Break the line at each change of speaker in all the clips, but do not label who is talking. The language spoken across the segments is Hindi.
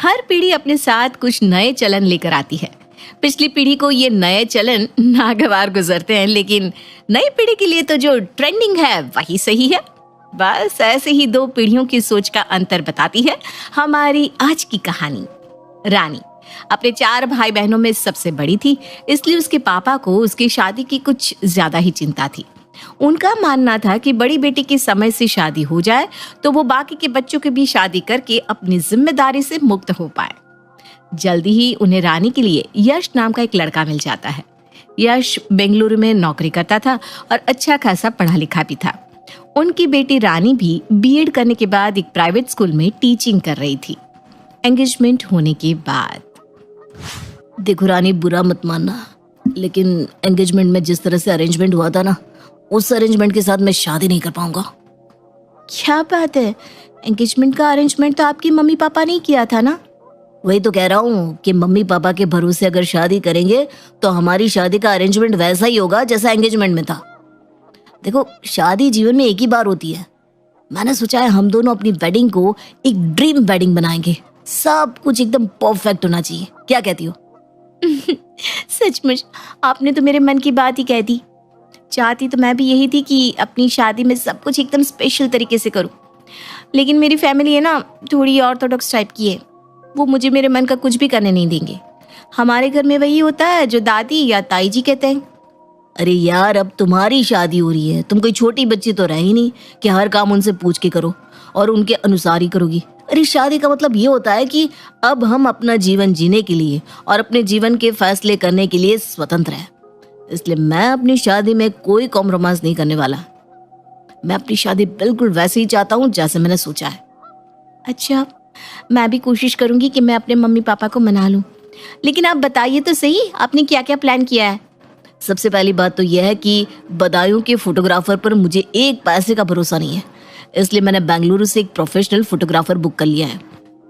हर पीढ़ी अपने साथ कुछ नए चलन लेकर आती है। पिछली पीढ़ी को ये नए चलन नागवार गुजरते हैं, लेकिन नई पीढ़ी के लिए तो जो ट्रेंडिंग है वही सही है। बस ऐसे ही दो पीढ़ियों की सोच का अंतर बताती है हमारी आज की कहानी। रानी अपने 4 भाई बहनों में सबसे बड़ी थी, इसलिए उसके पापा को उसकी शादी की कुछ ज्यादा ही चिंता थी। उनका मानना था कि बड़ी बेटी की समय से शादी हो जाए तो वो बाकी के बच्चों की भी शादी करके अपनी जिम्मेदारी से मुक्त हो पाए। जल्दी ही उन्हें रानी के लिए यश नाम का एक लड़का मिल जाता है। यश बेंगलुरु में नौकरी करता था और अच्छा खासा पढ़ा लिखा भी था। उनकी बेटी रानी भी बीएड करने के बाद एक प्राइवेट स्कूल में टीचिंग कर रही थी। एंगेजमेंट होने के बाद,
देखो रानी, बुरा मत मानना, लेकिन एंगेजमेंट में जिस तरह से अरेंजमेंट हुआ था ना, उस अरेंजमेंट के साथ मैं शादी नहीं कर पाऊंगा।
क्या बात है? एंगेजमेंट का अरेंजमेंट तो आपकी मम्मी पापा ने किया था ना?
वही तो कह रहा हूँ कि मम्मी पापा के भरोसे अगर शादी करेंगे तो हमारी शादी का अरेंजमेंट वैसा ही होगा जैसा एंगेजमेंट में था। देखो, शादी जीवन में एक ही बार होती है। मैंने सोचा है हम दोनों अपनी वेडिंग को एक ड्रीम वेडिंग बनाएंगे। सब कुछ एकदम परफेक्ट होना चाहिए। क्या कहती हो?
सचमुच आपने तो मेरे मन की बात ही कह दी। चाहती तो मैं भी यही थी कि अपनी शादी में सब कुछ एकदम स्पेशल तरीके से करूं, लेकिन मेरी फैमिली है ना, थोड़ी ऑर्थोडॉक्स टाइप की है। वो मुझे मेरे मन का कुछ भी करने नहीं देंगे। हमारे घर में वही होता है जो दादी या ताई जी कहते हैं।
अरे यार, अब तुम्हारी शादी हो रही है, तुम कोई छोटी बच्ची तो रह ही नहीं कि हर काम उनसे पूछ के करो और उनके अनुसार ही करोगी। अरे शादी का मतलब ये होता है कि अब हम अपना जीवन जीने के लिए और अपने जीवन के फैसले करने के लिए स्वतंत्र हैं। इसलिए मैं अपनी शादी में कोई कॉम्प्रोमाइज नहीं करने वाला। मैं अपनी शादी बिल्कुल वैसे ही चाहता हूँ जैसे मैंने सोचा है।
अच्छा, मैं भी कोशिश करूंगी कि मैं अपने मम्मी पापा को मना लूं, लेकिन आप बताइए तो सही, आपने क्या क्या प्लान किया है?
सबसे पहली बात तो यह है कि बदायूं के फोटोग्राफर पर मुझे एक पैसे का भरोसा नहीं है, इसलिए मैंने बेंगलुरु से एक प्रोफेशनल फोटोग्राफर बुक कर लिया है।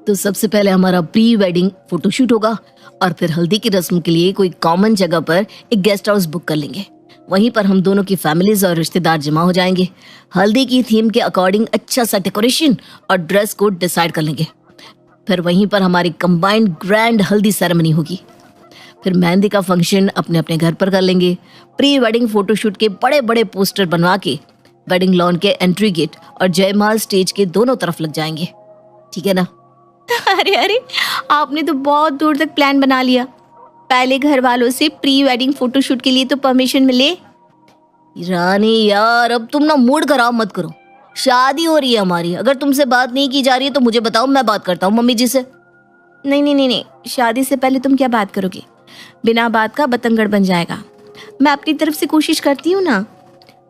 तो सबसे पहले हमारा प्री वेडिंग फोटोशूट होगा और फिर हल्दी की रस्म के लिए कोई कॉमन जगह पर एक गेस्ट हाउस बुक कर लेंगे। वहीं पर हम दोनों की फैमिलीज और रिश्तेदार जमा हो जाएंगे। हल्दी की थीम के अकॉर्डिंग अच्छा सा डेकोरेशन और ड्रेस कोड डिसाइड कर लेंगे। फिर वहीं पर हमारी कंबाइंड ग्रैंड हल्दी सेरेमनी होगी। फिर मेहंदी का फंक्शन अपने अपने घर पर कर लेंगे। प्री वेडिंग फोटोशूट के बड़े बड़े पोस्टर बनवा के वेडिंग लॉन के एंट्री गेट और जयमाल स्टेज के दोनों तरफ लग जाएंगे। ठीक है ना?
अरे अरे, आपने तो बहुत दूर तक प्लान बना लिया। पहले घर वालों से प्री वेडिंग फोटोशूट के लिए तो परमिशन मिले।
रानी यार, अब तुम ना मूड खराब मत करो। शादी हो रही है हमारी, अगर तुमसे बात नहीं की जा रही है तो मुझे बताओ, मैं बात करता हूँ मम्मी जी से।
नहीं नहीं नहीं नहीं, शादी से पहले तुम क्या बात करोगे? बिना बात का बतंगड़ बन जाएगा। मैं अपनी तरफ से कोशिश करती हूँ ना।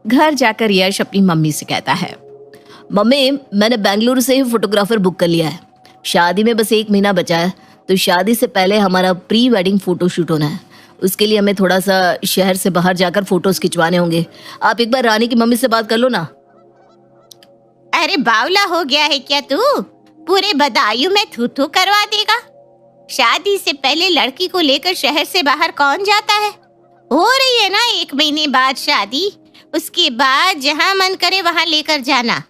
घर जाकर यश अपनी मम्मी से कहता है,
मम्मी, मैंने बेंगलुरु से ही फोटोग्राफर बुक कर लिया है। शादी में बस 1 महीना बचा है, तो शादी से पहले हमारा प्री वेडिंग फोटो शूट होना है। उसके लिए हमें थोड़ा सा शहर से बाहर जाकर फोटोज खिंचवाने होंगे। आप एक बार रानी की मम्मी से बात कर लो ना।
अरे बावला हो गया है क्या तू? पूरे बदायूं में थू थू करवा देगा। शादी से पहले लड़की को लेकर शहर से बाहर कौन जाता है? हो रही है ना 1 महीने बाद शादी, उसके बाद जहाँ मन करे वहाँ लेकर जाना।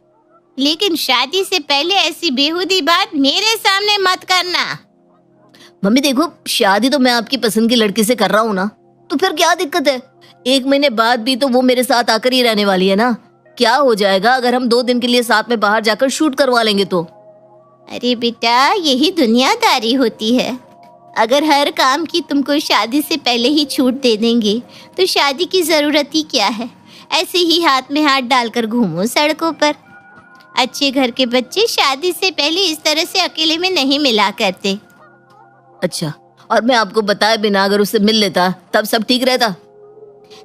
लेकिन शादी से पहले ऐसी बेहुदी बात मेरे सामने मत करना।
मम्मी देखो, शादी तो मैं आपकी पसंद की लड़की से कर रहा हूँ ना, तो फिर क्या दिक्कत है? 1 महीने बाद भी तो वो मेरे साथ आकर ही रहने वाली है ना। क्या हो जाएगा अगर हम 2 दिन के लिए साथ में बाहर जाकर शूट करवा लेंगे तो?
अरे बेटा, यही दुनियादारी होती है। अगर हर काम की तुमको शादी से पहले ही छूट दे देंगे तो शादी की जरूरत ही क्या है? ऐसे ही हाथ में हाथ डालकर घूमो सड़कों पर। अच्छे घर के बच्चे शादी से पहले इस तरह से अकेले में नहीं मिला करते।
अच्छा, और मैं आपको बताए बिना अगर उससे मिल लेता तब सब ठीक रहता?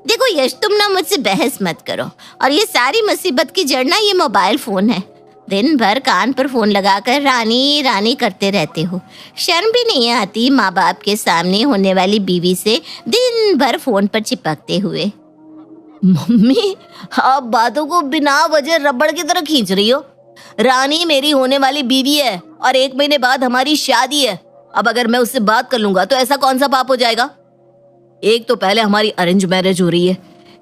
देखो यश, तुम ना मुझसे बहस मत करो। और ये सारी मुसीबत की जड़ ना ये मोबाइल फोन है। दिन भर कान पर फोन लगाकर रानी रानी करते रहते हो। शर्म भी नहीं आती माँ बाप के सामने होने वाली बीवी से दिन भर फोन पर चिपकते हुए।
मम्मी, आप बातों को बिना वजह रबड़ की तरह खींच रही हो। रानी मेरी होने वाली बीवी है और 1 महीने बाद हमारी शादी है। अब अगर मैं उससे बात कर लूंगा तो ऐसा कौन सा पाप हो जाएगा? एक तो पहले हमारी अरेंज मैरिज हो रही है।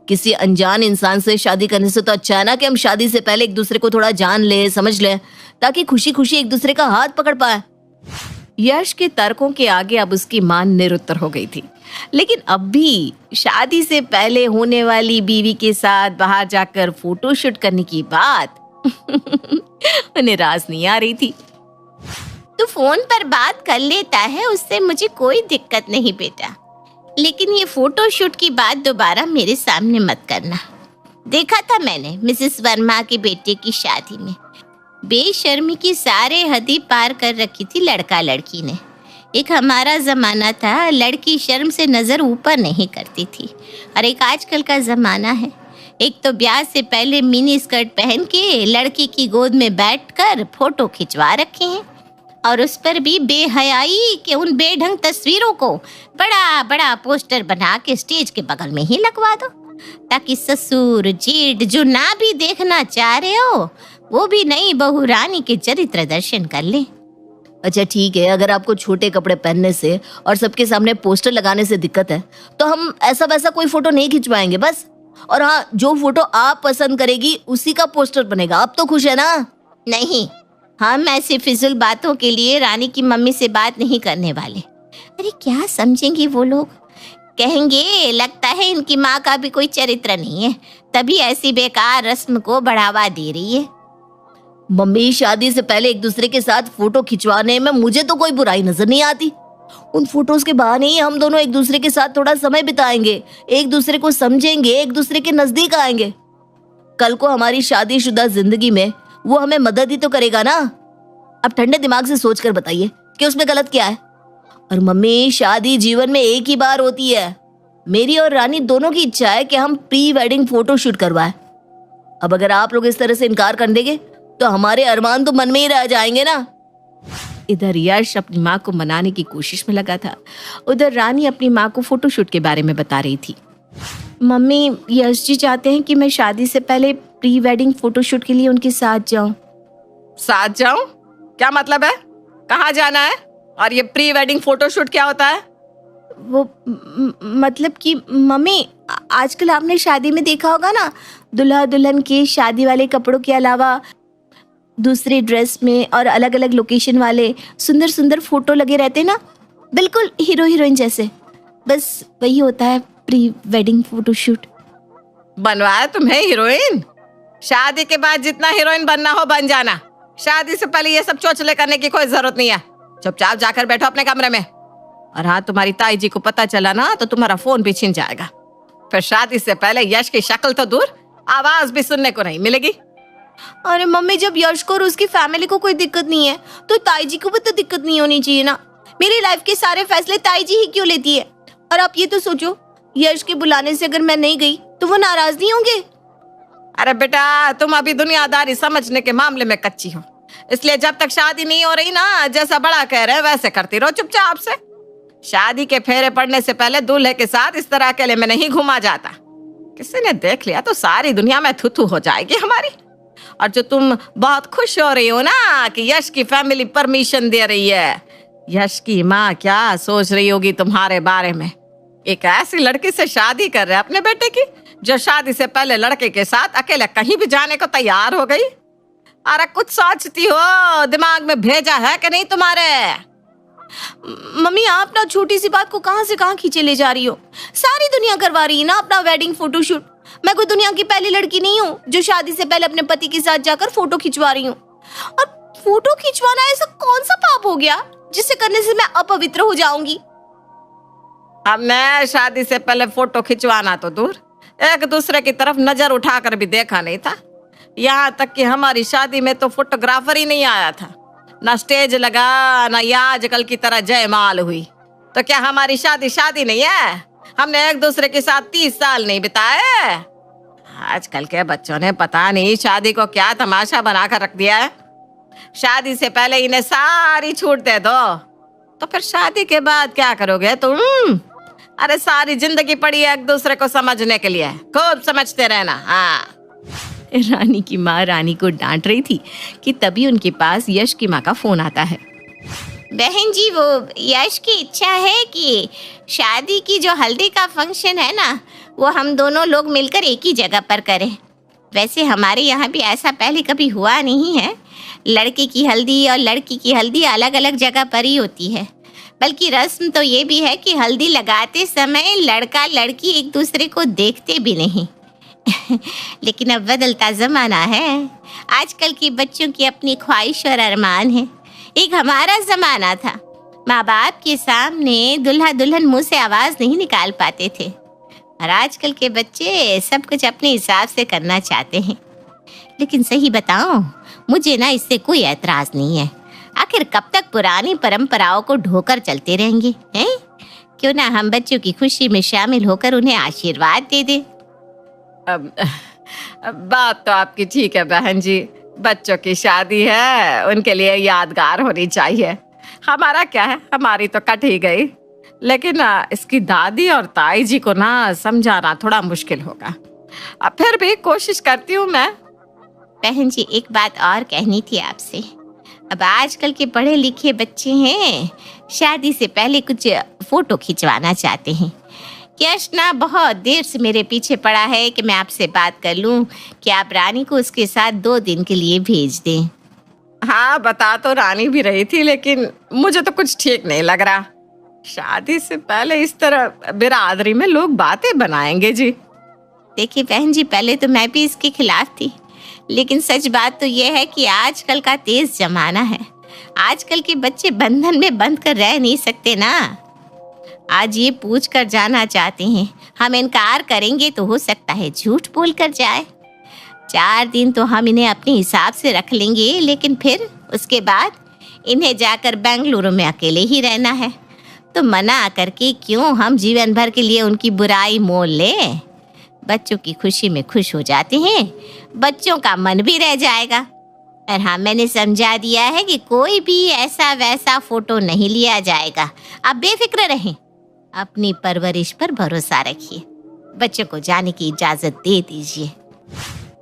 किसी अनजान इंसान से शादी करने से तो अच्छा है ना कि हम शादी से पहले एक दूसरे को थोड़ा जान ले, समझ ले, ताकि खुशी खुशी एक दूसरे का हाथ पकड़ पाए।
यश के तर्कों के आगे अब उसकी मां निरुत्तर हो गई थी। लेकिन अब भी शादी से पहले होने वाली बीवी के साथ बाहर जाकर फोटोशूट करने की बात उन्हें रास नहीं आ रही थी।
तू फोन पर बात कर लेता है, उससे मुझे कोई दिक्कत नहीं बेटा, लेकिन ये फोटोशूट की बात दोबारा मेरे सामने मत करना। देखा था मैंने मिसेस वर्मा के बेटे की शादी में, बेशर्मी की सारे हदी पार कर रखी थी लड़का लड़की ने। एक हमारा जमाना था, लड़की शर्म से नजर ऊपर नहीं करती थी, और एक आजकल का जमाना है। एक तो ब्याह से पहले मिनी स्कर्ट पहन के लड़की की गोद में बैठकर फोटो खिंचवा रखे हैं, और उस पर भी बेहयाई के उन बेढंग तस्वीरों को बड़ा बड़ा पोस्टर बना के स्टेज के बगल में ही लगवा दो, ताकि ससुर जेठ जो ना भी देखना चाह रहे हो वो भी नई बहू रानी के चरित्र दर्शन कर ले।
अच्छा ठीक है, अगर आपको छोटे कपड़े पहनने से और सबके सामने पोस्टर लगाने से दिक्कत है तो हम ऐसा वैसा कोई फोटो नहीं खिंचवाएंगे बस। और हाँ, जो फोटो आप पसंद करेगी उसी का पोस्टर बनेगा। आप तो खुश है ना?
नहीं, हम ऐसी फिजूल बातों के लिए रानी की मम्मी से बात नहीं करने वाले। अरे क्या समझेंगे वो लोग, कहेंगे लगता है इनकी माँ का भी कोई चरित्र नहीं है, तभी ऐसी बेकार रस्म को बढ़ावा दे रही है।
मम्मी, शादी से पहले एक दूसरे के साथ फोटो खिंचवाने में मुझे तो कोई बुराई नजर नहीं आती। उन फोटोज के बहाने ही हम दोनों एक दूसरे के साथ थोड़ा समय बिताएंगे, एक दूसरे को समझेंगे, एक दूसरे के नजदीक आएंगे। कल को हमारी शादीशुदा जिंदगी में वो हमें मदद ही तो करेगा ना। अब ठंडे दिमाग से सोच कर बताइए कि उसमें गलत क्या है। और मम्मी, शादी जीवन में एक ही बार होती है। मेरी और रानी दोनों की इच्छा है कि हम प्री वेडिंग फोटो शूट करवाएं। अब अगर आप लोग इस तरह से इनकार कर देंगे तो हमारे अरमान तो मन में ही रह जाएंगे ना।
इधर यश अपनी माँ को मनाने की कोशिश में लगा था, उधर रानी अपनी माँ को फोटोशूट के बारे में बता रही थी। मम्मी, यश जी चाहते हैं कि मैं शादी से पहले प्री वेडिंग फोटोशूट के लिए उनके साथ जाऊं।
साथ जाऊं? क्या मतलब है? कहाँ जाना है? और ये प्री वेडिंग फोटोशूट क्या होता है?
वो मतलब कि मम्मी, आजकल आपने शादी में देखा होगा ना, दुल्हा दुल्हन के शादी वाले कपड़ों के अलावा दूसरे ड्रेस में और अलग अलग लोकेशन वाले सुंदर सुंदर फोटो लगे रहते ना, बिल्कुल हीरो हीरोइन जैसे। बस वही होता है प्री वेडिंग फोटोशूट।
बनवाया तुम्हें हीरोइन? शादी के बाद जितना हीरोइन बनना हो बन जाना, शादी से पहले ये सब चोचले करने की कोई जरूरत नहीं है। चुपचाप जाकर बैठो अपने कमरे में। और हाँ, तुम्हारी ताई जी को पता चला ना तो तुम्हारा फोन भी छिन जाएगा। फिर शादी से पहले यश की शक्ल तो दूर, आवाज भी सुनने को नहीं मिलेगी।
अरे मम्मी, जब यश को और उसकी फैमिली को कोई दिक्कत नहीं है तो ताई जी को भी तो दिक्कत नहीं होनी चाहिए ना। मेरी लाइफ के सारे फैसले ताई जी ही क्यों लेती है? और आप ये तो सोचो, यश के बुलाने से अगर मैं नहीं गई तो वो नाराज नहीं होंगे?
अरे बेटा, तुम अभी दुनियादारी समझने के मामले में कच्ची हो, इसलिए जब तक शादी नहीं हो रही ना, जैसा बड़ा कह रहे वैसे करती रहो चुपचाप से। शादी के फेरे पड़ने से पहले दूल्हे के साथ इस तरह अकेले में नहीं घूमा जाता। किसी ने देख लिया तो सारी दुनिया में थू थू हो जाएगी हमारी। और जो तुम बहुत खुश हो रही हो ना कि यश की फैमिली परमिशन दे रही है, यश की माँ क्या सोच रही होगी तुम्हारे बारे में? एक ऐसी लड़की से शादी कर रहे अपने बेटे की, जो शादी से पहले लड़के के साथ अकेले कहीं भी जाने को तैयार हो गई। अरे कुछ सोचती हो? दिमाग में भेजा है कि नहीं तुम्हारे?
मम्मी, आप ना छोटी सी बात को कहां से कहां खींचे ले जा रही हो। सारी दुनिया करवा रही है ना अपना वेडिंग फोटोशूट। मैं कोई दुनिया की पहली लड़की नहीं हूँ जो शादी से पहले अपने पति के साथ जाकर फोटो खिंचवा रही हूँ। और फोटो खिंचवाना ऐसा कौन सा पाप हो गया जिसे करने से मैं अपवित्र हो जाऊंगी?
हमने शादी से पहले फोटो खिंचवाना तो दूर, एक दूसरे की तरफ नजर उठाकर भी देखा नहीं था। यहाँ तक कि हमारी शादी में तो फोटोग्राफर ही नहीं आया था, ना स्टेज लगा, ना ये आजकल की तरह जयमाल हुई। तो क्या हमारी शादी शादी नहीं है? हमने एक दूसरे के साथ 30 साल नहीं बिताए। आजकल के बच्चों ने पता नहीं शादी को क्या तमाशा बनाकर रख दिया है। शादी से पहले इन्हें सारी छूट दे दो, तो फिर शादी के बाद क्या करोगे तुम? अरे सारी जिंदगी पड़ी है एक दूसरे को समझने के लिए, खूब समझते रहना। हाँ।
रानी की माँ रानी को डांट रही थी कि तभी उनके पास यश की माँ का फोन आता है।
बहन जी, वो यश की इच्छा है कि शादी की जो हल्दी का फंक्शन है ना, वो हम दोनों लोग मिलकर एक ही जगह पर करें। वैसे हमारे यहाँ भी ऐसा पहले कभी हुआ नहीं है, लड़के की हल्दी और लड़की की हल्दी अलग अलग जगह पर ही होती है। बल्कि रस्म तो ये भी है कि हल्दी लगाते समय लड़का लड़की एक दूसरे को देखते भी नहीं। लेकिन अब बदलता ज़माना है, आजकल के बच्चों की अपनी ख्वाहिश और अरमान है। एक हमारा ज़माना था, माँ बाप के सामने दूल्हा दुल्हन मुंह से आवाज़ नहीं निकाल पाते थे, और आजकल के बच्चे सब कुछ अपने हिसाब से करना चाहते हैं। लेकिन सही बताऊं, मुझे ना इससे कोई ऐतराज़ नहीं है। आखिर कब तक पुरानी परंपराओं को ढोकर चलते रहेंगे, हैं? क्यों ना हम बच्चों की खुशी में शामिल होकर उन्हें आशीर्वाद दे दें।
अब बात तो आपकी ठीक है बहन जी, बच्चों की शादी है, उनके लिए यादगार होनी चाहिए। हमारा क्या है, हमारी तो कट ही गई। लेकिन इसकी दादी और ताई जी को ना समझाना थोड़ा मुश्किल होगा। फिर भी कोशिश करती हूँ मैं।
बहन जी, एक बात और कहनी थी आपसे। अब आजकल के पढ़े लिखे बच्चे हैं, शादी से पहले कुछ फोटो खिंचवाना चाहते हैं। यश ना बहुत देर से मेरे पीछे पड़ा है कि मैं आपसे बात कर लूं कि आप रानी को उसके साथ 2 दिन के लिए भेज दें।
हाँ, बता तो रानी भी रही थी, लेकिन मुझे तो कुछ ठीक नहीं लग रहा। शादी से पहले इस तरह बिरादरी में लोग बातें बनाएंगे जी।
देखिए बहन जी, पहले तो मैं भी इसके खिलाफ थी, लेकिन सच बात तो यह है कि आजकल का तेज जमाना है। आजकल के बच्चे बंधन में बंध कर रह नहीं सकते ना। आज ये पूछ कर जाना चाहते हैं, हम इनकार करेंगे तो हो सकता है झूठ बोल कर जाए। 4 दिन तो हम इन्हें अपने हिसाब से रख लेंगे, लेकिन फिर उसके बाद इन्हें जाकर बेंगलुरु में अकेले ही रहना है। तो मना करके क्यों हम जीवन भर के लिए उनकी बुराई मोल लें। बच्चों की खुशी में खुश हो जाते हैं, बच्चों का मन भी रह जाएगा। और हाँ, मैंने समझा दिया है कि कोई भी ऐसा वैसा फोटो नहीं लिया जाएगा। आप बेफिक्र रहें, अपनी परवरिश पर भरोसा रखिए। बच्चों को जाने की इजाजत दे दीजिए।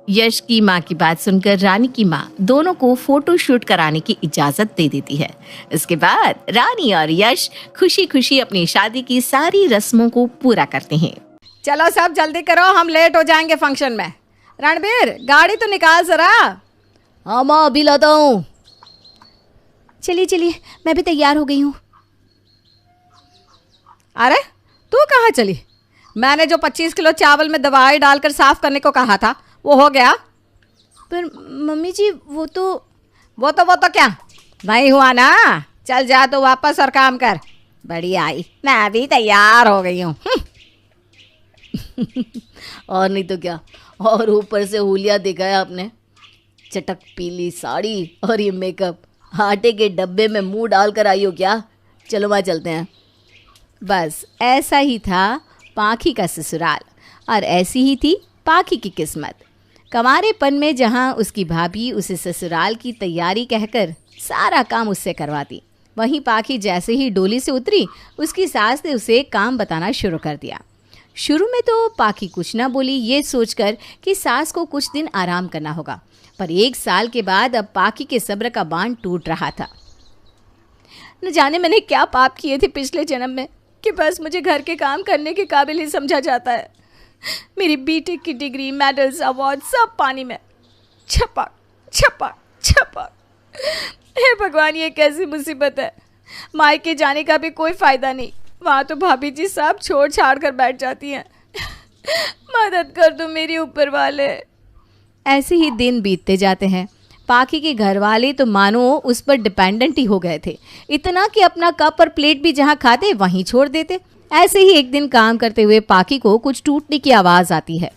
यश की माँ की बात सुनकर रानी की माँ दोनों को फोटो शूट कराने की इजाजत दे देती है। इसके बाद रानी और यश खुशी खुशी अपनी शादी की सारी रस्मों को पूरा करते हैं।
चलो सब जल्दी करो, हम लेट हो जाएंगे फंक्शन में। रणबीर, गाड़ी तो निकाल जरा।
हाँ माँ, अभी लाता हूँ।
चलिए चलिए, मैं भी तैयार हो गई हूँ।
अरे तू कहाँ चली? मैंने जो 25 किलो चावल में दवाई डालकर साफ करने को कहा था, वो हो गया?
पर मम्मी जी, वो तो
क्या नहीं हुआ ना? चल जा तो वापस और काम कर। बढ़िया आई, मैं भी तैयार हो गई हूँ।
और नहीं तो क्या, और ऊपर से हुलिया देखा है आपने? चटक पीली साड़ी और ये मेकअप, आटे के डब्बे में मुंह डाल कर आई हो क्या? चलो वहाँ चलते हैं।
बस ऐसा ही था पाखी का ससुराल, और ऐसी ही थी पाखी की किस्मत। कंवारेपन में जहाँ उसकी भाभी उसे ससुराल की तैयारी कहकर सारा काम उससे करवाती, वहीं पाखी जैसे ही डोली से उतरी, उसकी सास ने उसे काम बताना शुरू कर दिया। शुरू में तो पाखी कुछ ना बोली, ये सोचकर कि सास को कुछ दिन आराम करना होगा, पर 1 साल के बाद अब पाखी के सब्र का बांध टूट रहा था। न जाने मैंने क्या पाप किए थे पिछले जन्म में कि बस मुझे घर के काम करने के काबिल ही समझा जाता है। मेरी बीटेक की डिग्री, मेडल्स, अवार्ड सब पानी में। छपक छपक छपक। हे भगवान, ये कैसी मुसीबत है। मायके जाने का भी कोई फ़ायदा नहीं, वहाँ तो भाभी जी सब छोड़ छाड़ कर बैठ जाती हैं। मदद कर दो मेरी ऊपर वाले। ऐसे ही दिन बीतते जाते हैं। पाखी के घर वाले तो मानो उस पर डिपेंडेंट ही हो गए थे, इतना कि अपना कप और प्लेट भी जहाँ खाते वहीं छोड़ देते। ऐसे ही एक दिन काम करते हुए पाखी को कुछ टूटने की आवाज़ आती है।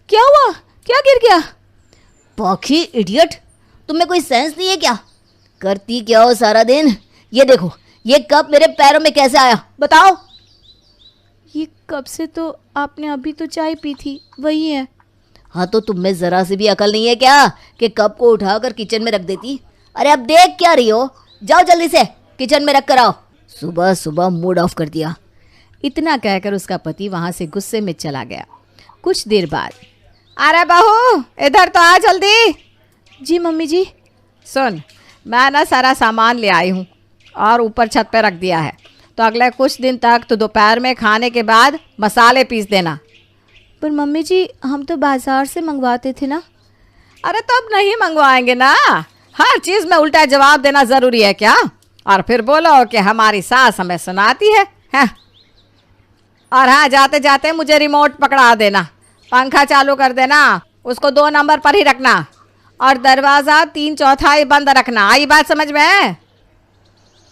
क्या हुआ? क्या गिर गया?
पाखी इडियट, तुम्हें कोई सेंस नहीं है क्या? करती क्या हो सारा दिन? ये देखो, ये कप मेरे पैरों में कैसे आया, बताओ।
ये कब से? तो आपने अभी तो चाय पी थी, वही है।
हाँ तो तुम में जरा सी भी अकल नहीं है क्या कि कप को उठाकर किचन में रख देती? अरे अब देख क्या रही हो, जाओ जल्दी से किचन में रख कर आओ। सुबह सुबह मूड ऑफ कर दिया।
इतना कहकर उसका पति वहां से गुस्से में चला गया। कुछ देर बाद,
अरे बहू, इधर तो आ जल्दी।
जी मम्मी जी।
सुन, मैं ना सारा सामान ले आई हूँ और ऊपर छत पे रख दिया है, तो अगले कुछ दिन तक तो दोपहर में खाने के बाद मसाले पीस देना।
पर मम्मी जी, हम तो बाजार से मंगवाते थे ना।
अरे तो अब नहीं मंगवाएंगे ना, हर चीज में उल्टा जवाब देना जरूरी है क्या? और फिर बोलो कि हमारी सास हमें सुनाती है, हैं? और हाँ, जाते जाते मुझे रिमोट पकड़ा देना, पंखा चालू कर देना, उसको 2 नंबर पर ही रखना और दरवाज़ा 3/4 बंद रखना। आई बात समझ में?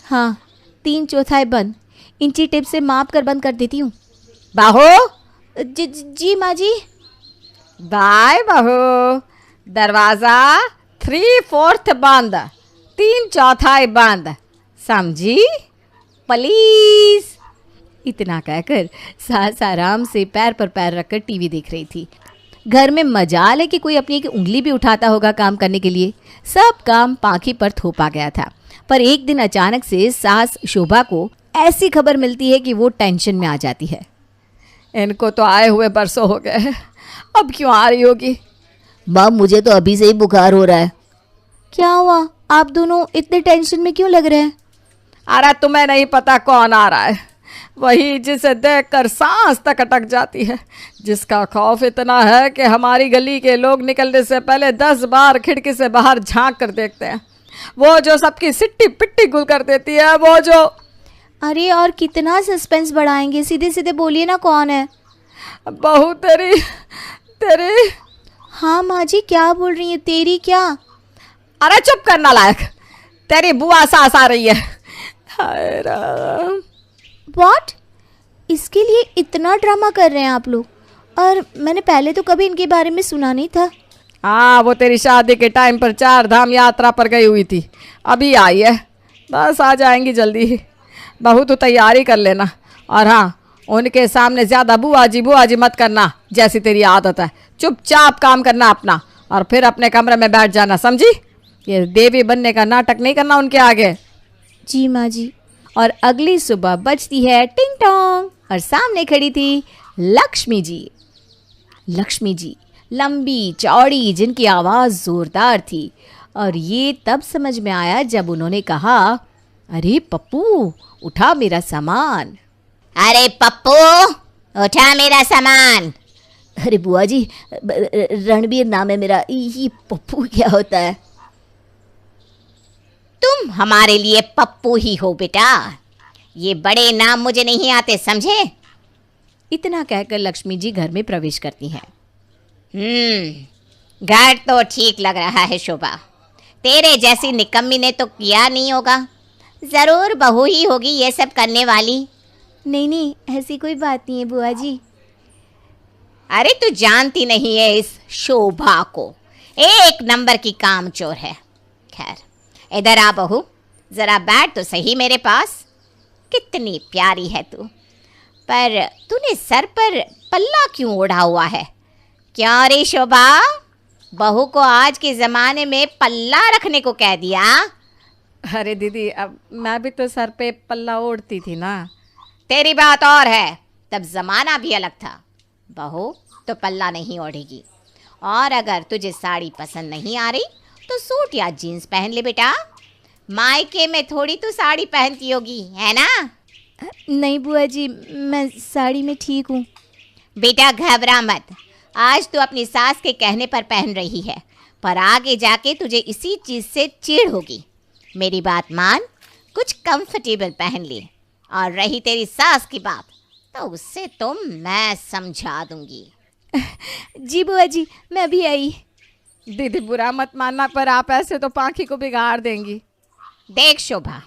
हाँ, 3/4 बंद, इंची टेप से माप कर बंद कर देती हूँ।
बहू,
जी माँ जी।
बाय बहू, दरवाज़ा 3/4 बंद, 3/4 बंद, समझी?
प्लीज। इतना कहकर सास आराम से पैर पर पैर रखकर टीवी देख रही थी। घर में मजाल है कि कोई अपनी एक उंगली भी उठाता होगा काम करने के लिए। सब काम पाखी पर थोपा गया था। पर एक दिन अचानक से सास शोभा को ऐसी खबर मिलती है कि वो टेंशन में आ जाती है।
इनको तो आए हुए बरसों हो गए, अब क्यों आ रही होगी?
माँ, मुझे तो अभी से ही बुखार हो रहा है।
क्या हुआ? आप दोनों इतने टेंशन में क्यों लग रहे हैं?
अरे तुम्हें नहीं पता कौन आ रहा है? वही जिसे देखकर सांस तक अटक जाती है, जिसका खौफ इतना है कि हमारी गली के लोग निकलने से पहले 10 बार खिड़की से बाहर झांक कर देखते हैं। वो जो सबकी सिट्टी पिट्टी गुल कर देती है, वो जो...
अरे और कितना सस्पेंस बढ़ाएंगे, सीधे सीधे बोलिए ना, कौन है?
बहू तेरी।
हाँ माँ जी, क्या बोल रही है? तेरी क्या?
अरे चुप करना लायक, तेरी बुआ सास आ रही है। हाय राम।
व्हाट? इसके लिए इतना ड्रामा कर रहे हैं आप लोग? और मैंने पहले तो कभी इनके बारे में सुना नहीं था।
हाँ, वो तेरी शादी के टाइम पर 4 धाम यात्रा पर गई हुई थी, अभी आई है, बस आ जाएंगी जल्दी ही। बहू तो तैयारी कर लेना। और हाँ, उनके सामने ज़्यादा बुआ जी मत करना, जैसी तेरी आदत है। चुपचाप काम करना अपना और फिर अपने कमरे में बैठ जाना, समझी? ये देवी बनने का नाटक नहीं करना उनके आगे।
जी माँ जी। और अगली सुबह बजती है टिंग टोंग और सामने खड़ी थी लक्ष्मी जी। लक्ष्मी जी लंबी चौड़ी, जिनकी आवाज़ ज़ोरदार थी। और ये तब समझ में आया जब उन्होंने कहा, अरे पप्पू, उठा मेरा सामान।
अरे पप्पू, उठा मेरा सामान।
अरे बुआ जी, रणबीर नाम है मेरा, ये पप्पू क्या होता है?
तुम हमारे लिए पप्पू ही हो बेटा, ये बड़े नाम मुझे नहीं आते, समझे?
इतना कहकर लक्ष्मी जी घर में प्रवेश करती हैं।
घर तो ठीक लग रहा है शोभा, तेरे जैसी निकम्मी ने तो किया नहीं होगा, जरूर बहू ही होगी ये सब करने वाली।
नहीं, ऐसी कोई बात नहीं है बुआ जी।
अरे तू जानती नहीं है इस शोभा को, 1 नंबर की कामचोर है। खैर, इधर आ बहू, जरा बैठ तो सही मेरे पास। कितनी प्यारी है तू, पर तूने सर पर पल्ला क्यों ओढ़ा हुआ है? क्या रे शोभा, बहू को आज के ज़माने में पल्ला रखने को कह दिया?
अरे दीदी, अब मैं भी तो सर पे पल्ला ओढ़ती थी ना।
तेरी बात और है, तब ज़माना भी अलग था। बहू तो पल्ला नहीं ओढ़ेगी, और अगर तुझे साड़ी पसंद नहीं आ रही तो सूट या जीन्स पहन ले बेटा। मायके में थोड़ी तू साड़ी पहनती होगी, है ना?
नहीं बुआ जी, मैं साड़ी में ठीक हूँ।
बेटा घबरा मत, आज तू अपनी सास के कहने पर पहन रही है, पर आगे जाके तुझे इसी चीज़ से चिढ़ होगी। मेरी बात मान, कुछ कंफर्टेबल पहन ले। और रही तेरी सास की बात, तो उससे तो मैं समझा दूंगी।
जी बुआ जी, मैं अभी आई।
दीदी बुरा मत मानना, पर आप ऐसे तो पाखी को बिगाड़ देंगी।
देख शोभा,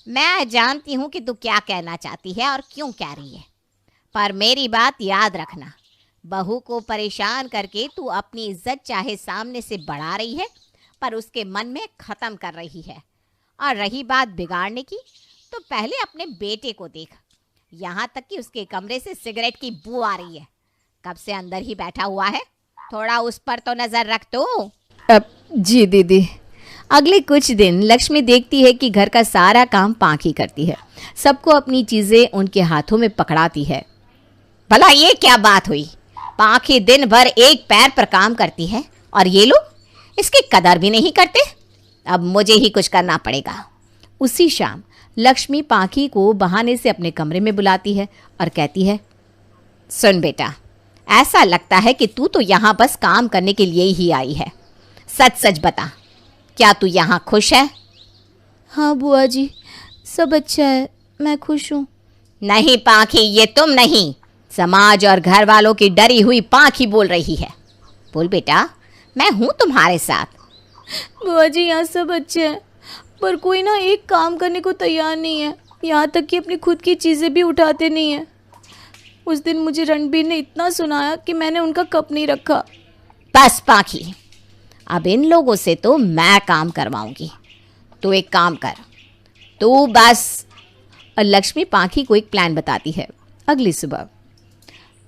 मैं जानती हूँ कि तू क्या कहना चाहती है और क्यों कह रही है, पर मेरी बात याद रखना, बहू को परेशान करके तू अपनी इज्जत चाहे सामने से बढ़ा रही है, पर उसके मन में ख़त्म कर रही है। और रही बात बिगाड़ने की, तो पहले अपने बेटे को देख, यहाँ तक कि उसके कमरे से सिगरेट की बू आ रही है। कब से अंदर ही बैठा हुआ है, थोड़ा उस पर तो नज़र रख तू।
जी दीदी।
अगले कुछ दिन लक्ष्मी देखती है कि घर का सारा काम पाखी करती है, सबको अपनी चीज़ें उनके हाथों में पकड़ाती है।
भला ये क्या बात हुई, पाखी दिन भर एक पैर पर काम करती है और ये लोग इसकी कदर भी नहीं करते। अब मुझे ही कुछ करना पड़ेगा।
उसी शाम लक्ष्मी पाखी को बहाने से अपने कमरे में बुलाती है और कहती है,
सुन बेटा, ऐसा लगता है कि तू तो यहाँ बस काम करने के लिए ही आई है। सच सच बता, क्या तू यहाँ खुश है?
हाँ बुआ जी, सब अच्छा है, मैं खुश हूँ।
नहीं पाखी, ये तुम नहीं, समाज और घर वालों की डरी हुई पाखी बोल रही है। बोल बेटा, मैं हूँ तुम्हारे साथ।
बुआ जी यहाँ सब अच्छे हैं, पर कोई ना एक काम करने को तैयार नहीं है, यहाँ तक कि अपनी खुद की चीज़ें भी उठाते नहीं हैं। उस दिन मुझे रणबीर ने इतना सुनाया कि मैंने उनका कप नहीं रखा।
बस पाखी, अब इन लोगों से तो मैं काम करवाऊंगी। तू एक काम कर, तू बस।
और लक्ष्मी पाखी को एक प्लान बताती है। अगली सुबह,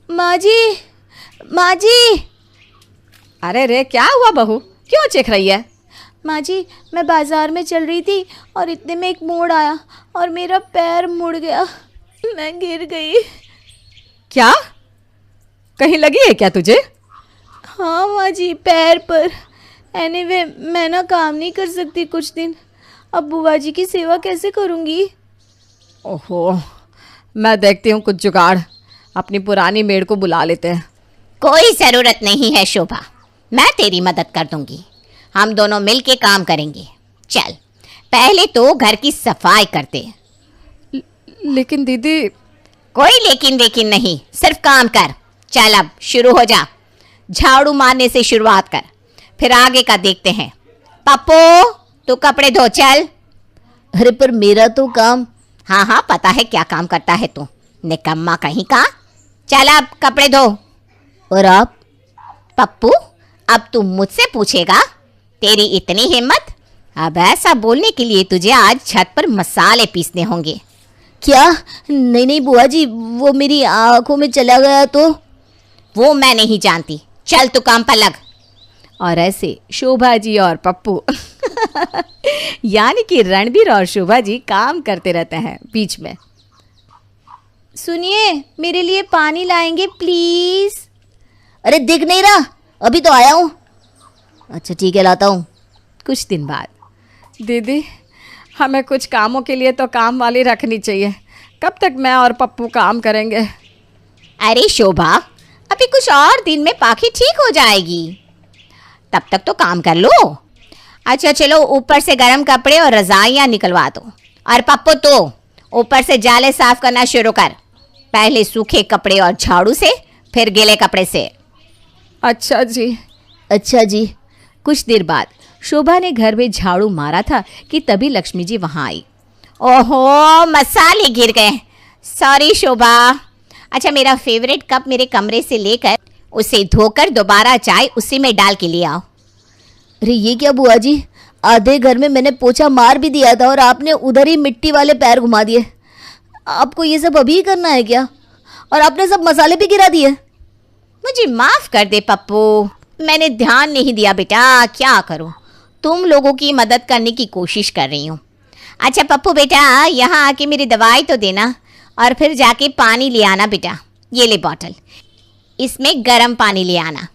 माँ जी, माँ जी।
अरे रे, क्या हुआ बहू, क्यों चीख रही है?
माँ जी, मैं बाजार में चल रही थी और इतने में एक मोड़ आया और मेरा पैर मुड़ गया, मैं गिर गई।
क्या? कहीं लगी है क्या तुझे?
हाँ माँ जी, पैर पर। एनीवे, मैं ना काम नहीं कर सकती कुछ दिन। अब बुआ जी की सेवा कैसे करूँगी?
ओहो, मैं देखती हूँ कुछ जुगाड़। अपनी पुरानी मेड को बुला लेते हैं।
कोई ज़रूरत नहीं है शोभा, मैं तेरी मदद कर दूंगी। हम दोनों मिल के काम करेंगे। चल, पहले तो घर की सफाई करते।
लेकिन दीदी।
कोई लेकिन वेकिन नहीं, सिर्फ काम कर। चल अब शुरू हो जा। झाड़ू मारने से शुरुआत कर, फिर आगे का देखते हैं। पप्पू, तू कपड़े धो चल।
अरे पर मेरा तो काम।
हाँ हाँ, पता है क्या काम करता है तू, निकम्मा कहीं का। चल अब कपड़े धो।
और आप?
पप्पू, अब तू मुझसे पूछेगा? तेरी इतनी हिम्मत? अब ऐसा बोलने के लिए तुझे आज छत पर मसाले पीसने होंगे।
क्या? नहीं नहीं बुआ जी, वो मेरी आंखों में चला गया तो।
वो मैं नहीं जानती, चल तू काम पर लग।
और ऐसे शोभा जी और पप्पू यानी कि रणबीर और शोभा जी काम करते रहते हैं। बीच में, सुनिए, मेरे लिए पानी लाएंगे प्लीज?
अरे दिख नहीं रहा, अभी तो आया हूँ। अच्छा ठीक है, लाता हूँ।
कुछ दिन बाद,
दीदी, हमें कुछ कामों के लिए तो काम वाली रखनी चाहिए। कब तक मैं और पप्पू काम करेंगे?
अरे शोभा, अभी कुछ और दिन में पाखी ठीक हो जाएगी, तब तक तो काम कर लो। अच्छा चलो, ऊपर से गर्म कपड़े और रजाइयाँ निकलवा दो। और पप्पू, तो ऊपर से जाले साफ करना शुरू कर। पहले सूखे कपड़े और झाड़ू से, फिर गीले कपड़े से।
अच्छा जी।
अच्छा जी।
कुछ देर बाद शोभा ने घर में झाड़ू मारा था कि तभी लक्ष्मी जी वहाँ आई।
ओहो, मसाले गिर गए, सॉरी शोभा। अच्छा, मेरा फेवरेट कप मेरे कमरे से लेकर उसे धोकर दोबारा चाय उसी में डाल के ले आओ।
अरे ये क्या बुआ जी, आधे घर में मैंने पोछा मार भी दिया था और आपने उधर ही मिट्टी वाले पैर घुमा दिए। आपको ये सब अभी करना है क्या? और आपने सब मसाले भी गिरा दिए।
मुझे माफ कर दे पप्पू, मैंने ध्यान नहीं दिया बेटा, क्या करूं, तुम लोगों की मदद करने की कोशिश कर रही हूँ। अच्छा पप्पू बेटा, यहाँ आके मेरी दवाई तो देना और फिर जाके पानी ले आना बेटा। ये ले बॉटल, इसमें गर्म पानी ले आना।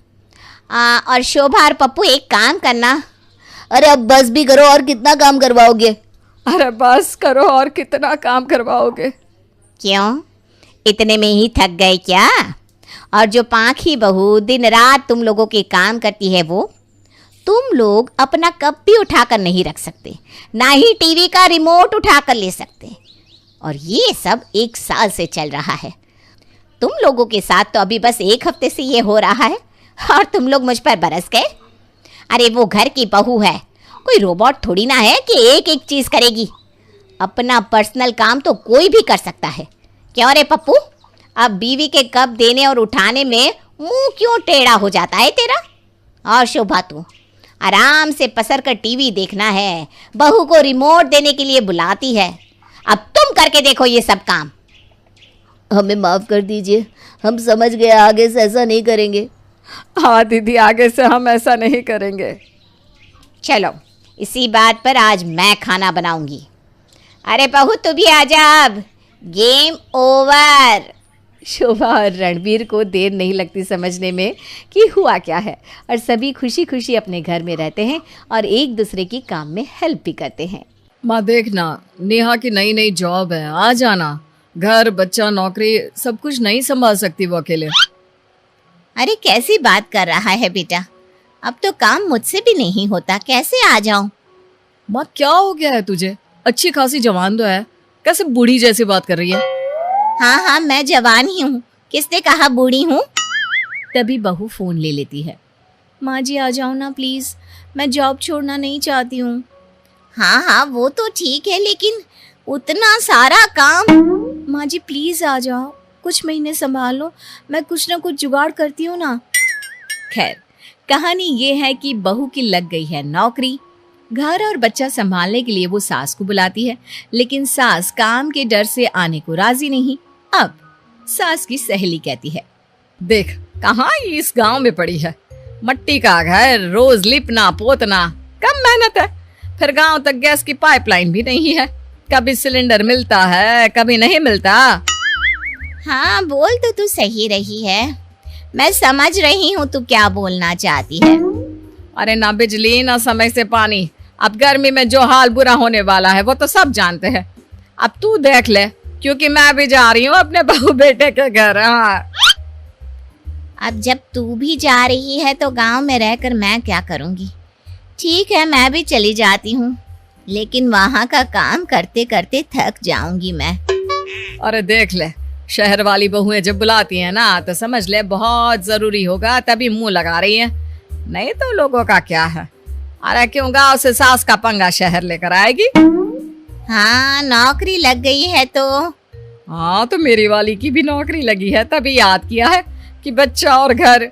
और शोभा और पप्पू एक काम करना।
अरे अब बस भी करो, और कितना काम करवाओगे?
अरे बस करो, और कितना काम करवाओगे?
क्यों, इतने में ही थक गए क्या? और जो पाखी बहू दिन रात तुम लोगों के काम करती है, वो तुम लोग अपना कप भी उठाकर नहीं रख सकते, ना ही टीवी का रिमोट उठाकर ले सकते। और ये सब 1 साल से चल रहा है। तुम लोगों के साथ तो अभी बस 1 हफ्ते से ये हो रहा है और तुम लोग मुझ पर बरस गए। अरे वो घर की बहू है, कोई रोबोट थोड़ी ना है कि एक एक चीज़ करेगी। अपना पर्सनल काम तो कोई भी कर सकता है। क्यों रे पप्पू, अब बीवी के कप देने और उठाने में मुंह क्यों टेढ़ा हो जाता है तेरा? और शोभा, तू आराम से पसर कर टीवी देखना है, बहू को रिमोट देने के लिए बुलाती है। अब तुम करके देखो ये सब काम।
हमें माफ़ कर दीजिए, हम समझ गए, आगे से ऐसा नहीं करेंगे।
हाँ दीदी, आगे से हम ऐसा नहीं करेंगे।
चलो, इसी बात पर आज मैं खाना बनाऊंगी। अरे बहू तू भी आजा, अब गेम ओवर।
शोभा और रणबीर को देर नहीं लगती समझने में कि हुआ क्या है, और सभी खुशी खुशी अपने घर में रहते हैं और एक दूसरे की काम में हेल्प भी करते हैं।
माँ देखना, नेहा की नई नई जॉब है, आ जाना। घर, बच्चा, नौकरी, सब कुछ नहीं संभाल सकती वो अकेले।
अरे कैसी बात कर रहा है बेटा, अब तो काम मुझसे भी नहीं होता, कैसे आ जाऊं?
माँ क्या हो गया है तुझे? अच्छी खासी जवान तो है, कैसे बूढ़ी जैसी बात कर रही है?
हाँ हाँ, मैं जवान ही हूँ, किसने कहा बूढ़ी हूँ?
तभी बहू फोन ले लेती है। माँ जी आ जाओ ना प्लीज, मैं जॉब छोड़ना नहीं चाहती हूँ।
हाँ हाँ, वो तो ठीक है, लेकिन उतना सारा काम।
माँ जी प्लीज आ जाओ, कुछ महीने संभाल लो, मैं कुछ ना कुछ जुगाड़ करती हूँ ना। खैर, कहानी ये है कि बहू की लग गई है नौकरी। घर और बच्चा संभालने के लिए वो सास को बुलाती है, लेकिन सास काम के डर से आने को राजी नहीं। अब सास की सहेली कहती है,
देख कहाँ ये इस गांव में पड़ी है, मट्टी का घर, रोज लिपना पोतना, कम मेहनत है। फिर गांव तक गैस की पाइपलाइन भी नहीं है, कभी सिलेंडर मिलता है कभी नहीं मिलता।
हाँ, बोल तो तू सही रही है, मैं समझ रही हूँ तू क्या बोलना चाहती है।
अरे ना बिजली ना समय से पानी, अब गर्मी में जो हाल बुरा होने वाला है वो तो सब जानते हैं। अब तू देख ले, क्योंकि मैं भी जा रही हूँ अपने बहू बेटे के घर। हाँ,
अब जब तू भी जा रही है तो गांव में रहकर मैं क्या करूँगी। ठीक है, मैं भी चली जाती हूँ, लेकिन वहाँ का काम करते करते थक जाऊंगी मैं।
अरे देख ले, शहर वाली बहुएं जब बुलाती हैं ना तो समझ ले बहुत जरूरी होगा, तभी मुंह लगा रही हैं, नहीं तो लोगों का क्या है। अरे क्यों गांव से सास का पंगा शहर लेकर आएगी।
हाँ, नौकरी लग गई है तो।
हाँ, तो मेरी वाली की भी नौकरी लगी है, तभी याद किया है कि बच्चा और घर।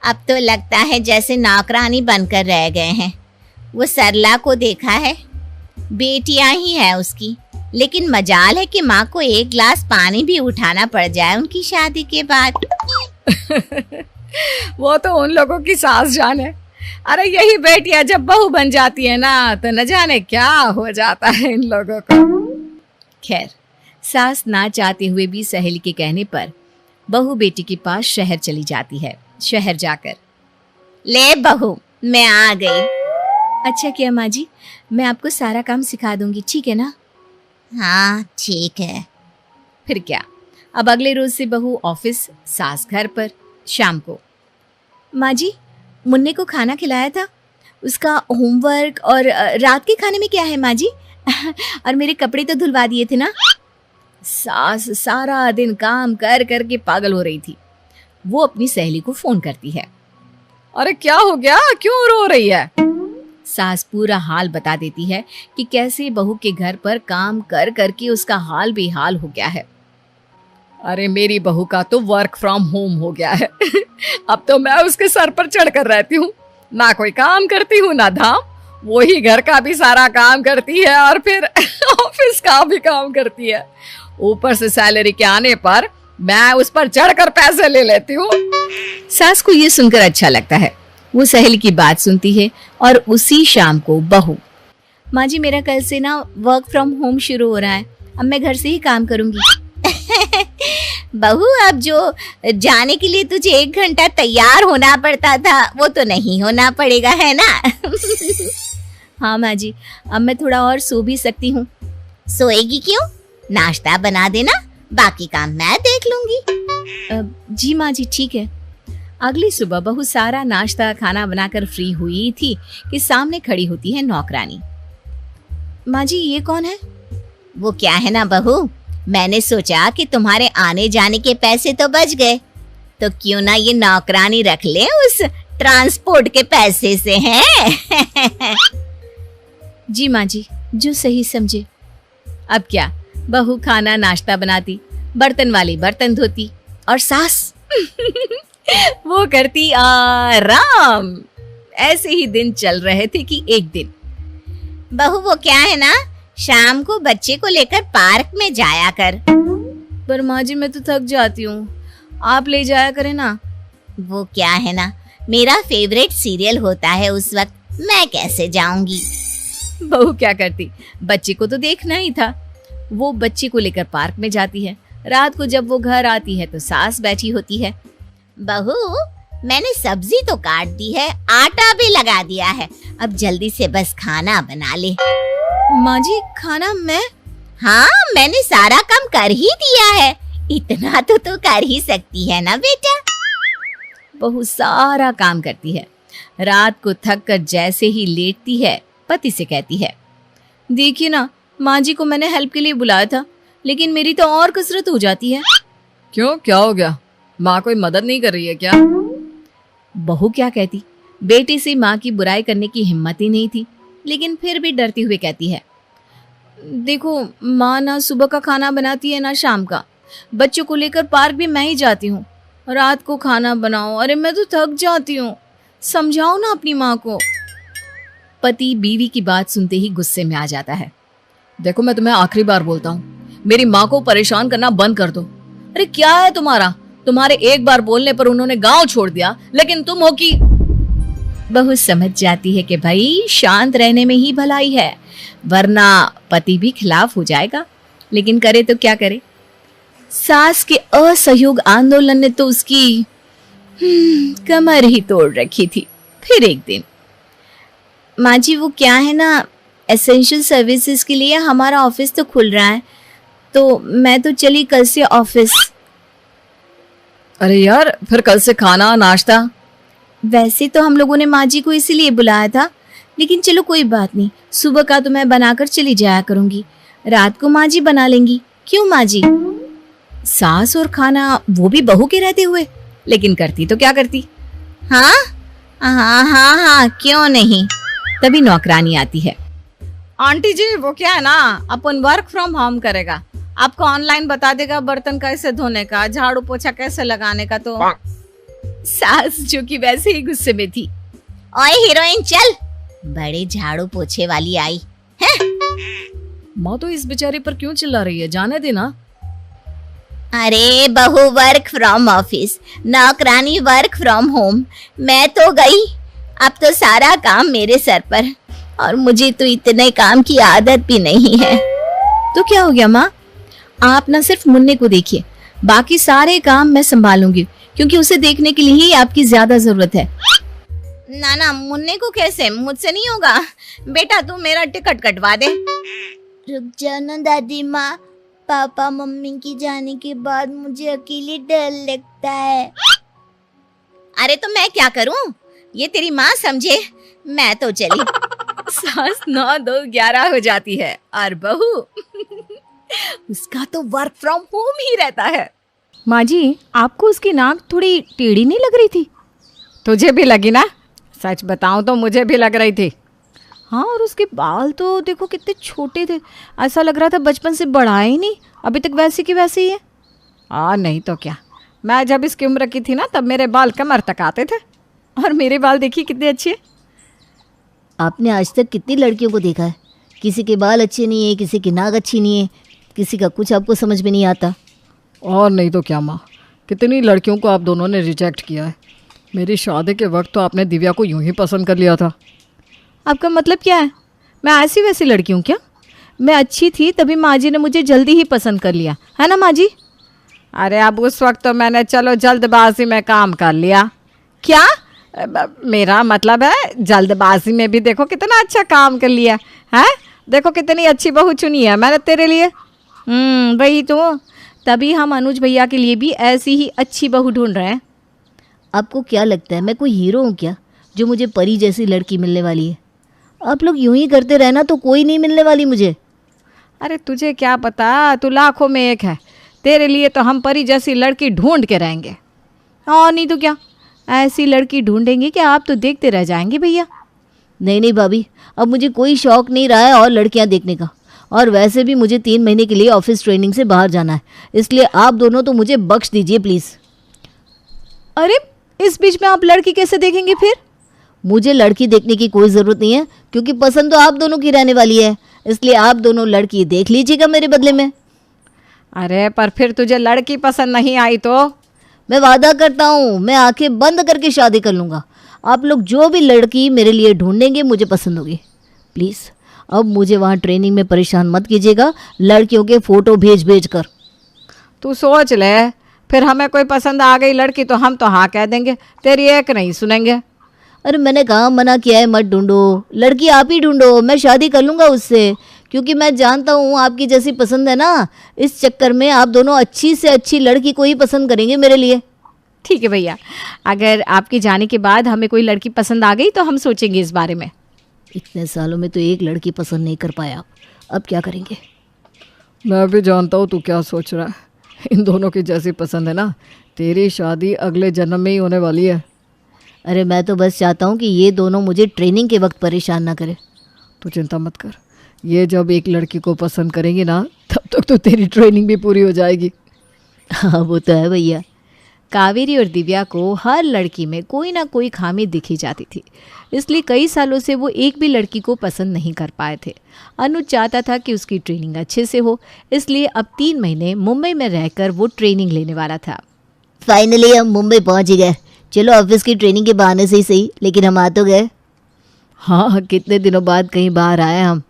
अब तो लगता है जैसे नौकरानी बनकर रह गए हैं। वो सरला को देखा है, बेटियां ही है उसकी, लेकिन मजाल है कि माँ को एक गिलास पानी भी उठाना पड़ जाए उनकी शादी के बाद।
वो तो उन लोगों की सास जाने। अरे यही बेटियां जब बहू बन जाती है ना तो न जाने क्या हो जाता है इन लोगों को।
खैर, सास ना चाहते हुए भी सहेली के कहने पर बहू बेटी के पास शहर चली जाती है। शहर जाकर,
ले बहू, मैं आ गई।
अच्छा किया माँ जी, मैं आपको सारा काम सिखा दूंगी, ठीक है ना?
हाँ ठीक है।
फिर क्या, अब अगले रोज से बहू ऑफिस, सास घर पर। शाम को, माँ जी मुन्ने को खाना खिलाया था, उसका होमवर्क और रात के खाने में क्या है माँ जी? और मेरे कपड़े तो धुलवा दिए थे ना? सास सारा दिन काम कर कर के पागल हो रही थी। वो अपनी सहेली को फोन करती है।
अरे क्या हो गया, क्यों रो रही है?
सास पूरा हाल बता देती है कि कैसे बहू के घर पर काम कर करके उसका हाल बेहाल हो गया है।
अरे मेरी बहू का तो वर्क फ्रॉम होम हो गया है। अब तो मैं उसके सर पर चढ़कर रहती हूँ, ना कोई काम करती हूँ ना धाम, वो ही घर का भी सारा काम करती है और फिर ऑफिस का भी काम करती है। ऊपर से सैलरी के आने पर मैं उस पर चढ़कर पैसे ले लेती हूँ।
सास को ये सुनकर अच्छा लगता है। वो सहेली की बात सुनती है और उसी शाम को बहू, माँ जी मेरा कल से ना वर्क फ्रॉम होम शुरू हो रहा है, अब मैं घर से ही काम करूंगी।
बहू, अब जो जाने के लिए तुझे 1 घंटा तैयार होना पड़ता था वो तो नहीं होना पड़ेगा, है ना?
हाँ माँ जी, अब मैं थोड़ा और सो भी सकती हूँ।
सोएगी क्यों? नाश्ता बना देना, बाकी काम मैं देख लूंगी।
जी माँ जी ठीक है। अगली सुबह बहू सारा नाश्ता खाना बनाकर फ्री हुई थी कि सामने खड़ी होती है नौकरानी। माँ जी ये कौन है?
वो क्या है ना बहू, मैंने सोचा कि तुम्हारे आने जाने के पैसे तो बच गए, तो क्यों ना ये नौकरानी रख ले उस ट्रांसपोर्ट के पैसे से, हैं?
जी माँ जी, जो सही समझे। अब क्या, बहू खाना नाश्ता बनाती, बर्तन वाली बर्तन धोती और सास वो करती आराम। ऐसे ही दिन चल रहे थे कि एक दिन,
बहू वो क्या है ना, शाम को बच्चे को लेकर पार्क में जाया कर।
पर माँ जी मैं तो थक जाती हूँ, आप ले जाया करें ना।
वो क्या है ना, मेरा फेवरेट सीरियल होता है उस वक्त, मैं कैसे जाऊंगी।
बहू क्या करती, बच्चे को तो देखना ही था। वो बच्चे को लेकर पार्क में जाती है। रात को जब वो घर आती है तो सास बैठी होती है।
बहू, मैंने सब्जी तो काट दी है, आटा भी लगा दिया है, अब जल्दी से बस खाना बना ले।
माँ जी खाना मैं?
हाँ, मैंने सारा काम कर ही दिया है, इतना तो तू कर ही सकती है ना बेटा।
बहू सारा काम करती है। रात को थक कर जैसे ही लेटती है
पति से कहती है, देखिए ना, माँ जी को मैंने हेल्प के लिए बुलाया था, लेकिन मेरी तो और कसरत हो जाती है।
क्यों, क्या हो गया? माँ कोई मदद नहीं कर रही है क्या?
बहू क्या कहती, बेटी से माँ की बुराई करने की हिम्मत ही नहीं थी, लेकिन फिर भी डरते हुए कहती है, देखो माँ ना सुबह का खाना बनाती है ना शाम का, बच्चों को लेकर पार्क भी मैं ही जाती हूँ, रात को खाना बनाओ, अरे मैं तो थक जाती हूँ, समझाओ ना अपनी माँ को। पति बीवी की बात सुनते ही गुस्से में आ जाता है।
देखो मैं तुम्हें आखिरी बार बोलता हूँ, मेरी माँ को परेशान करना बंद कर दो। अरे क्या है तुम्हारा, तुम्हारे एक बार बोलने पर उन्होंने गांव छोड़ दिया, लेकिन तुम हो कि।
बहू समझ जाती है कि भाई शांत रहने में ही भलाई है, वरना पति भी खिलाफ हो जाएगा, लेकिन करे तो क्या करे। सास के असहयोग आंदोलन ने तो उसकी कमर ही तोड़ रखी थी। फिर एक दिन, माँ जी वो क्या है ना, एसेंशियल सर्विसेज के लिए हमारा ऑफिस तो खुल रहा है, तो मैं तो चली कल से ऑफिस।
अरे यार, फिर कल से खाना नाश्ता?
वैसे तो हम लोगों ने माँ जी को इसीलिए बुलाया था, लेकिन चलो कोई बात नहीं, सुबह का तो मैं बनाकर चली जाया करूंगी, रात को माँ जी बना लेंगी। क्यों माँ जी? सास और खाना वो भी बहू के रहते हुए, लेकिन करती तो क्या करती।
हाँ हाँ हाँ हाँ, क्यों नहीं।
तभी नौकरानी आती है।
आंटी जी वो क्या है ना, अपन वर्क फ्रॉम होम करेगा, आपको ऑनलाइन बता देगा बर्तन कैसे धोने का, झाड़ू पोछा कैसे लगाने का। तो
सास जो कि वैसे ही गुस्से में थी,
ओए हीरोइन चल, बड़े झाड़ू पोछे वाली आई है।
माँ तो इस बेचारी पर क्यों चिल्ला रही है, जाने देना।
अरे बहू वर्क फ्रॉम ऑफिस, नौकरानी वर्क फ्रॉम होम, मैं तो गई, अब तो सारा काम मेरे सर पर, और मुझे तो इतने काम की आदत भी नहीं है।
तो क्या हो गया माँ, आप ना सिर्फ मुन्ने को देखिए, बाकी सारे काम मैं संभालूंगी, क्योंकि उसे देखने के लिए ही आपकी ज्यादा जरूरत है।
ना ना, मुन्ने को कैसे, मुझसे नहीं होगा। बेटा तू मेरा टिकट कटवा दे। रुक जाओ ना दादी माँ, पापा मम्मी की जाने के बाद मुझे अकेले डर लगता है। अरे तो मैं क्या करूं, ये तेरी माँ समझे, मैं तो चली।
सास 9 2 11 हो जाती है, और बहू उसका तो वर्क फ्रॉम होम ही रहता है।
माँ जी, आपको उसकी नाक थोड़ी टेढ़ी नहीं लग रही थी?
तुझे भी लगी ना? सच बताऊं तो मुझे भी लग रही थी।
हाँ, और उसके बाल तो देखो कितने छोटे थे, ऐसा लग रहा था बचपन से बढ़ा ही नहीं, अभी तक वैसे की वैसे ही है।
नहीं तो क्या, मैं जब इसकी उम्र की थी ना, तब मेरे बाल कमर तक आते थे, और मेरे बाल देखिए कितने अच्छे हैं।
आपने आज तक कितनी लड़कियों को देखा है, किसी के बाल अच्छे नहीं है, किसी की नाक अच्छी नहीं है, किसी का कुछ आपको समझ में नहीं आता।
और नहीं तो क्या माँ, कितनी लड़कियों को आप दोनों ने रिजेक्ट किया है। मेरी शादी के वक्त तो आपने दिव्या को यूं ही पसंद कर लिया था।
आपका मतलब क्या है? मैं ऐसी वैसी लड़की हूँ क्या? मैं अच्छी थी तभी माँ जी ने मुझे जल्दी ही पसंद कर लिया, है ना माँ जी?
अरे अब उस वक्त तो मैंने चलो जल्दबाजी में काम कर लिया।
क्या?
मेरा मतलब है जल्दबाजी में भी देखो कितना अच्छा काम कर लिया है। देखो कितनी अच्छी बहू चुनी है मैंने तेरे लिए।
वही तो, तभी हम अनुज भैया के लिए भी ऐसी ही अच्छी बहू ढूंढ रहे हैं।
आपको क्या लगता है मैं कोई हीरो हूँ क्या जो मुझे परी जैसी लड़की मिलने वाली है? आप लोग यूं ही करते रहना तो कोई नहीं मिलने वाली मुझे।
अरे तुझे क्या पता, तू लाखों में एक है, तेरे लिए तो हम परी जैसी लड़की ढूंढ के रहेंगे।
और नहीं तो क्या, ऐसी लड़की ढूंढेंगे कि आप तो देखते रह जाएंगे भैया।
नहीं नहीं भाभी, अब मुझे कोई शौक नहीं रहा है और लड़कियां देखने का, और वैसे भी मुझे 3 महीने के लिए ऑफिस ट्रेनिंग से बाहर जाना है, इसलिए आप दोनों तो मुझे बख्श दीजिए प्लीज़।
अरे इस बीच में आप लड़की कैसे देखेंगे फिर?
मुझे लड़की देखने की कोई ज़रूरत नहीं है, क्योंकि पसंद तो आप दोनों की रहने वाली है, इसलिए आप दोनों लड़की देख लीजिएगा मेरे बदले में।
अरे पर फिर तुझे लड़की पसंद नहीं आई तो?
मैं वादा करता हूँ मैं आंखें बंद करके शादी कर लूँगा। आप लोग जो भी लड़की मेरे लिए ढूंढेंगे मुझे पसंद होगी। प्लीज़ अब मुझे वहाँ ट्रेनिंग में परेशान मत कीजिएगा लड़कियों के फ़ोटो भेज भेज कर।
तू सोच ले, फिर हमें कोई पसंद आ गई लड़की तो हम तो हाँ कह देंगे, तेरी एक नहीं सुनेंगे।
अरे मैंने कहाँ मना किया है मत ढूंढो, लड़की आप ही ढूंढो, मैं शादी कर लूँगा उससे, क्योंकि मैं जानता हूँ आपकी जैसी पसंद है ना। इस चक्कर में आप दोनों अच्छी से अच्छी लड़की को ही पसंद करेंगे मेरे लिए।
ठीक है भैया, अगर आपके जाने के बाद हमें कोई लड़की पसंद आ गई तो हम सोचेंगे इस बारे में।
इतने सालों में तो एक लड़की पसंद नहीं कर पाया, अब क्या करेंगे?
मैं भी जानता हूँ तू क्या सोच रहा है। इन दोनों की जैसी पसंद है ना, तेरी शादी अगले जन्म में ही होने वाली है।
अरे मैं तो बस चाहता हूँ कि ये दोनों मुझे ट्रेनिंग के वक्त परेशान ना करे।
तू चिंता मत कर, ये जब एक लड़की को पसंद करेंगी ना, तब तक तो तेरी ट्रेनिंग भी पूरी हो जाएगी।
हाँ वो तो है भैया।
कावेरी और दिव्या को हर लड़की में कोई ना कोई खामी दिखी जाती थी, इसलिए कई सालों से वो एक भी लड़की को पसंद नहीं कर पाए थे। अनुज चाहता था कि उसकी ट्रेनिंग अच्छे से हो, इसलिए अब 3 महीने मुंबई में रहकर वो ट्रेनिंग लेने वाला था।
फाइनली हम मुंबई पहुँच ही गए। चलो ऑफिस की ट्रेनिंग के बहाने से ही सही, लेकिन हम आ तो गए।
हाँ, कितने दिनों बाद कहीं बाहर आए हम।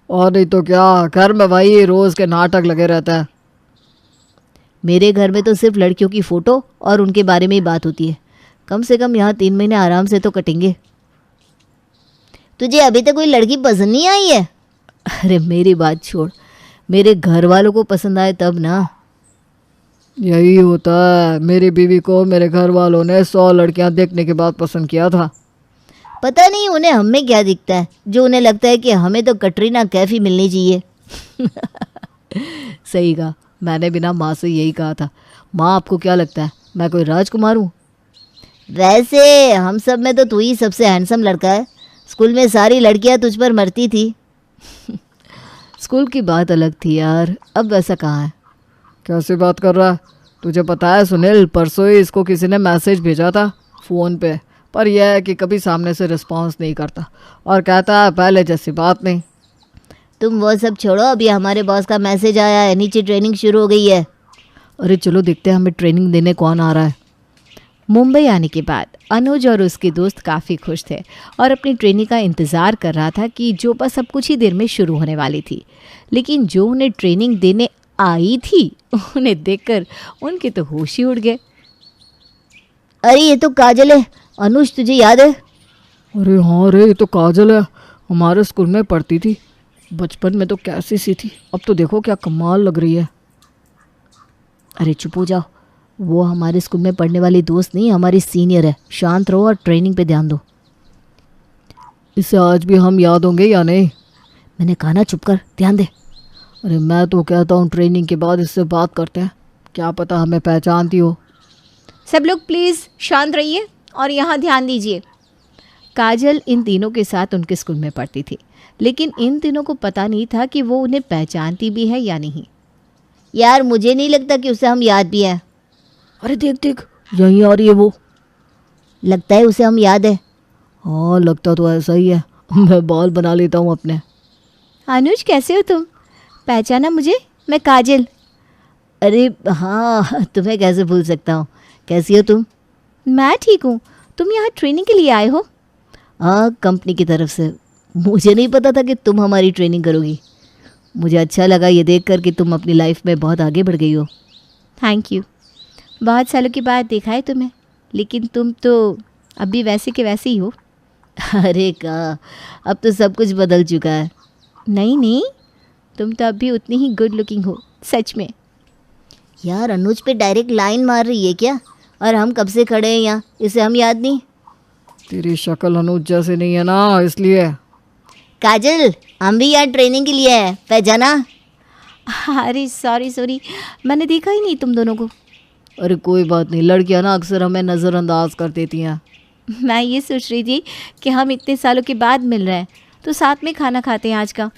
और नहीं तो क्या, घर में वही रोज़ के नाटक लगे रहता है।
मेरे घर में तो सिर्फ लड़कियों की फ़ोटो और उनके बारे में ही बात होती है। कम से कम यहाँ 3 महीने आराम से तो कटेंगे। तुझे अभी तक कोई लड़की पसंद नहीं आई है?
अरे मेरी बात छोड़, मेरे घर वालों को पसंद आए तब ना।
यही होता है, मेरी बीवी को मेरे घर वालों ने 100 लड़कियां देखने के बाद पसंद किया था।
पता नहीं उन्हें हम में क्या दिखता है जो उन्हें लगता है कि हमें तो कटरीना कैफ ही मिलनी चाहिए।
सही कहा, मैंने भी ना माँ से यही कहा था। माँ आपको क्या लगता है, मैं कोई राजकुमार हूँ?
वैसे हम सब में तो तू ही सबसे हैंडसम लड़का है। स्कूल में सारी लड़कियां तुझ पर मरती थी।
स्कूल की बात अलग थी यार, अब वैसा कहाँ है।
कैसी बात कर रहा है? तुझे पता है सुनील, परसों ही इसको किसी ने मैसेज भेजा था फ़ोन पे, पर यह है कि कभी सामने से रिस्पांस नहीं करता और कहता है पहले जैसी बात नहीं।
तुम वो सब छोड़ो, अभी हमारे बॉस का मैसेज आया है, नीचे ट्रेनिंग शुरू हो गई है।
अरे चलो देखते हैं हमें ट्रेनिंग देने कौन आ रहा है। मुंबई आने के बाद अनुज और उसके दोस्त काफ़ी खुश थे और अपनी ट्रेनिंग का इंतज़ार कर रहा था कि जो बस अब कुछ ही देर में शुरू होने वाली थी। लेकिन जो उन्हें ट्रेनिंग देने आई थी, उन्हें देखकर उनके तो होश ही उड़ गए।
अरे ये तो काजल है। अनुज तुझे याद है?
अरे हाँ रे, ये तो काजल है, हमारे स्कूल में पढ़ती थी। बचपन में तो कैसी सी थी, अब तो देखो क्या कमाल लग रही है।
अरे चुप हो जाओ, वो हमारे स्कूल में पढ़ने वाली दोस्त नहीं, हमारी सीनियर है। शांत रहो और ट्रेनिंग पे ध्यान दो।
इसे आज भी हम याद होंगे या नहीं?
मैंने कहा ना चुप कर, ध्यान दे।
अरे मैं तो कहता हूँ ट्रेनिंग के बाद इससे बात करते हैं, क्या पता हमें पहचानती हो।
सब लोग प्लीज़ शांत रहिए और यहाँ ध्यान दीजिए। काजल इन तीनों के साथ उनके स्कूल में पढ़ती थी, लेकिन इन तीनों को पता नहीं था कि वो उन्हें पहचानती भी है या नहीं।
यार मुझे नहीं लगता कि उसे हम याद भी हैं।
अरे देख देख, यहीं आ रही है वो।
लगता है उसे हम याद है।
हाँ लगता तो ऐसा ही है, मैं बाल बना लेता हूँ अपने।
अनुज कैसे हो तुम, पहचाना मुझे? मैं काजल।
अरे हाँ, तुम्हें कैसे भूल सकता हूँ। कैसी हो तुम?
मैं ठीक हूँ, तुम यहाँ ट्रेनिंग के लिए आए हो?
हाँ, कंपनी की तरफ से। मुझे नहीं पता था कि तुम हमारी ट्रेनिंग करोगी। मुझे अच्छा लगा ये देखकर कि तुम अपनी लाइफ में बहुत आगे बढ़ गई हो।
Thank you. बहुत सालों के बाद देखा है तुम्हें, लेकिन तुम तो अब भी वैसे के वैसे ही हो।
अरे कहा, अब तो सब कुछ बदल चुका है।
नहीं नहीं, तुम तो अब भी उतनी ही गुड लुकिंग हो, सच में।
यार अनुज पे डायरेक्ट लाइन मार रही है क्या? और हम कब से खड़े हैं यहाँ, इसे हम याद नहीं?
तेरी शक्ल अनुज जैसे नहीं है ना, इसलिए।
काजल, हम भी यहाँ ट्रेनिंग के लिए हैं, पहचाना?
अरे सॉरी, मैंने देखा ही नहीं तुम दोनों को।
अरे कोई बात नहीं, लड़कियां ना अक्सर हमें नज़रअंदाज कर देती हैं।
मैं ये सोच रही थी कि हम इतने सालों के बाद मिल रहे हैं तो साथ में खाना खाते हैं आज का।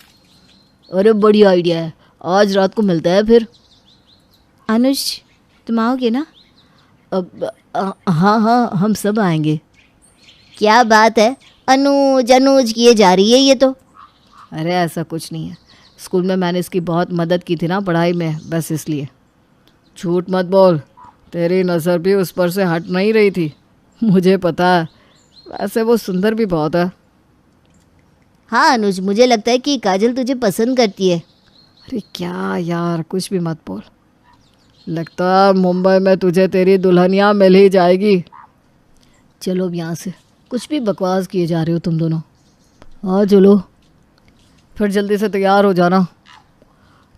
अरे बढ़िया आइडिया है, आज रात को मिलता है फिर।
अनुज तुम आओगे ना?
अब हाँ, हम सब आएंगे। क्या बात है, अनुज अनुज किए जा रही है ये तो।
अरे ऐसा कुछ नहीं है, स्कूल में मैंने इसकी बहुत मदद की थी ना पढ़ाई में, बस इसलिए। झूठ मत बोल, तेरी नज़र भी उस पर से हट नहीं रही थी, मुझे पता है। वैसे वो सुंदर भी बहुत है।
हाँ अनुज, मुझे लगता है कि काजल तुझे पसंद करती है।
अरे क्या यार, कुछ भी मत बोल। लगता है मुंबई में तुझे तेरी दुल्हनिया मिल ही जाएगी। चलो अब यहाँ से, कुछ भी बकवास किए जा रहे हो तुम दोनों। हाँ चलो, फिर जल्दी से तैयार हो जाना।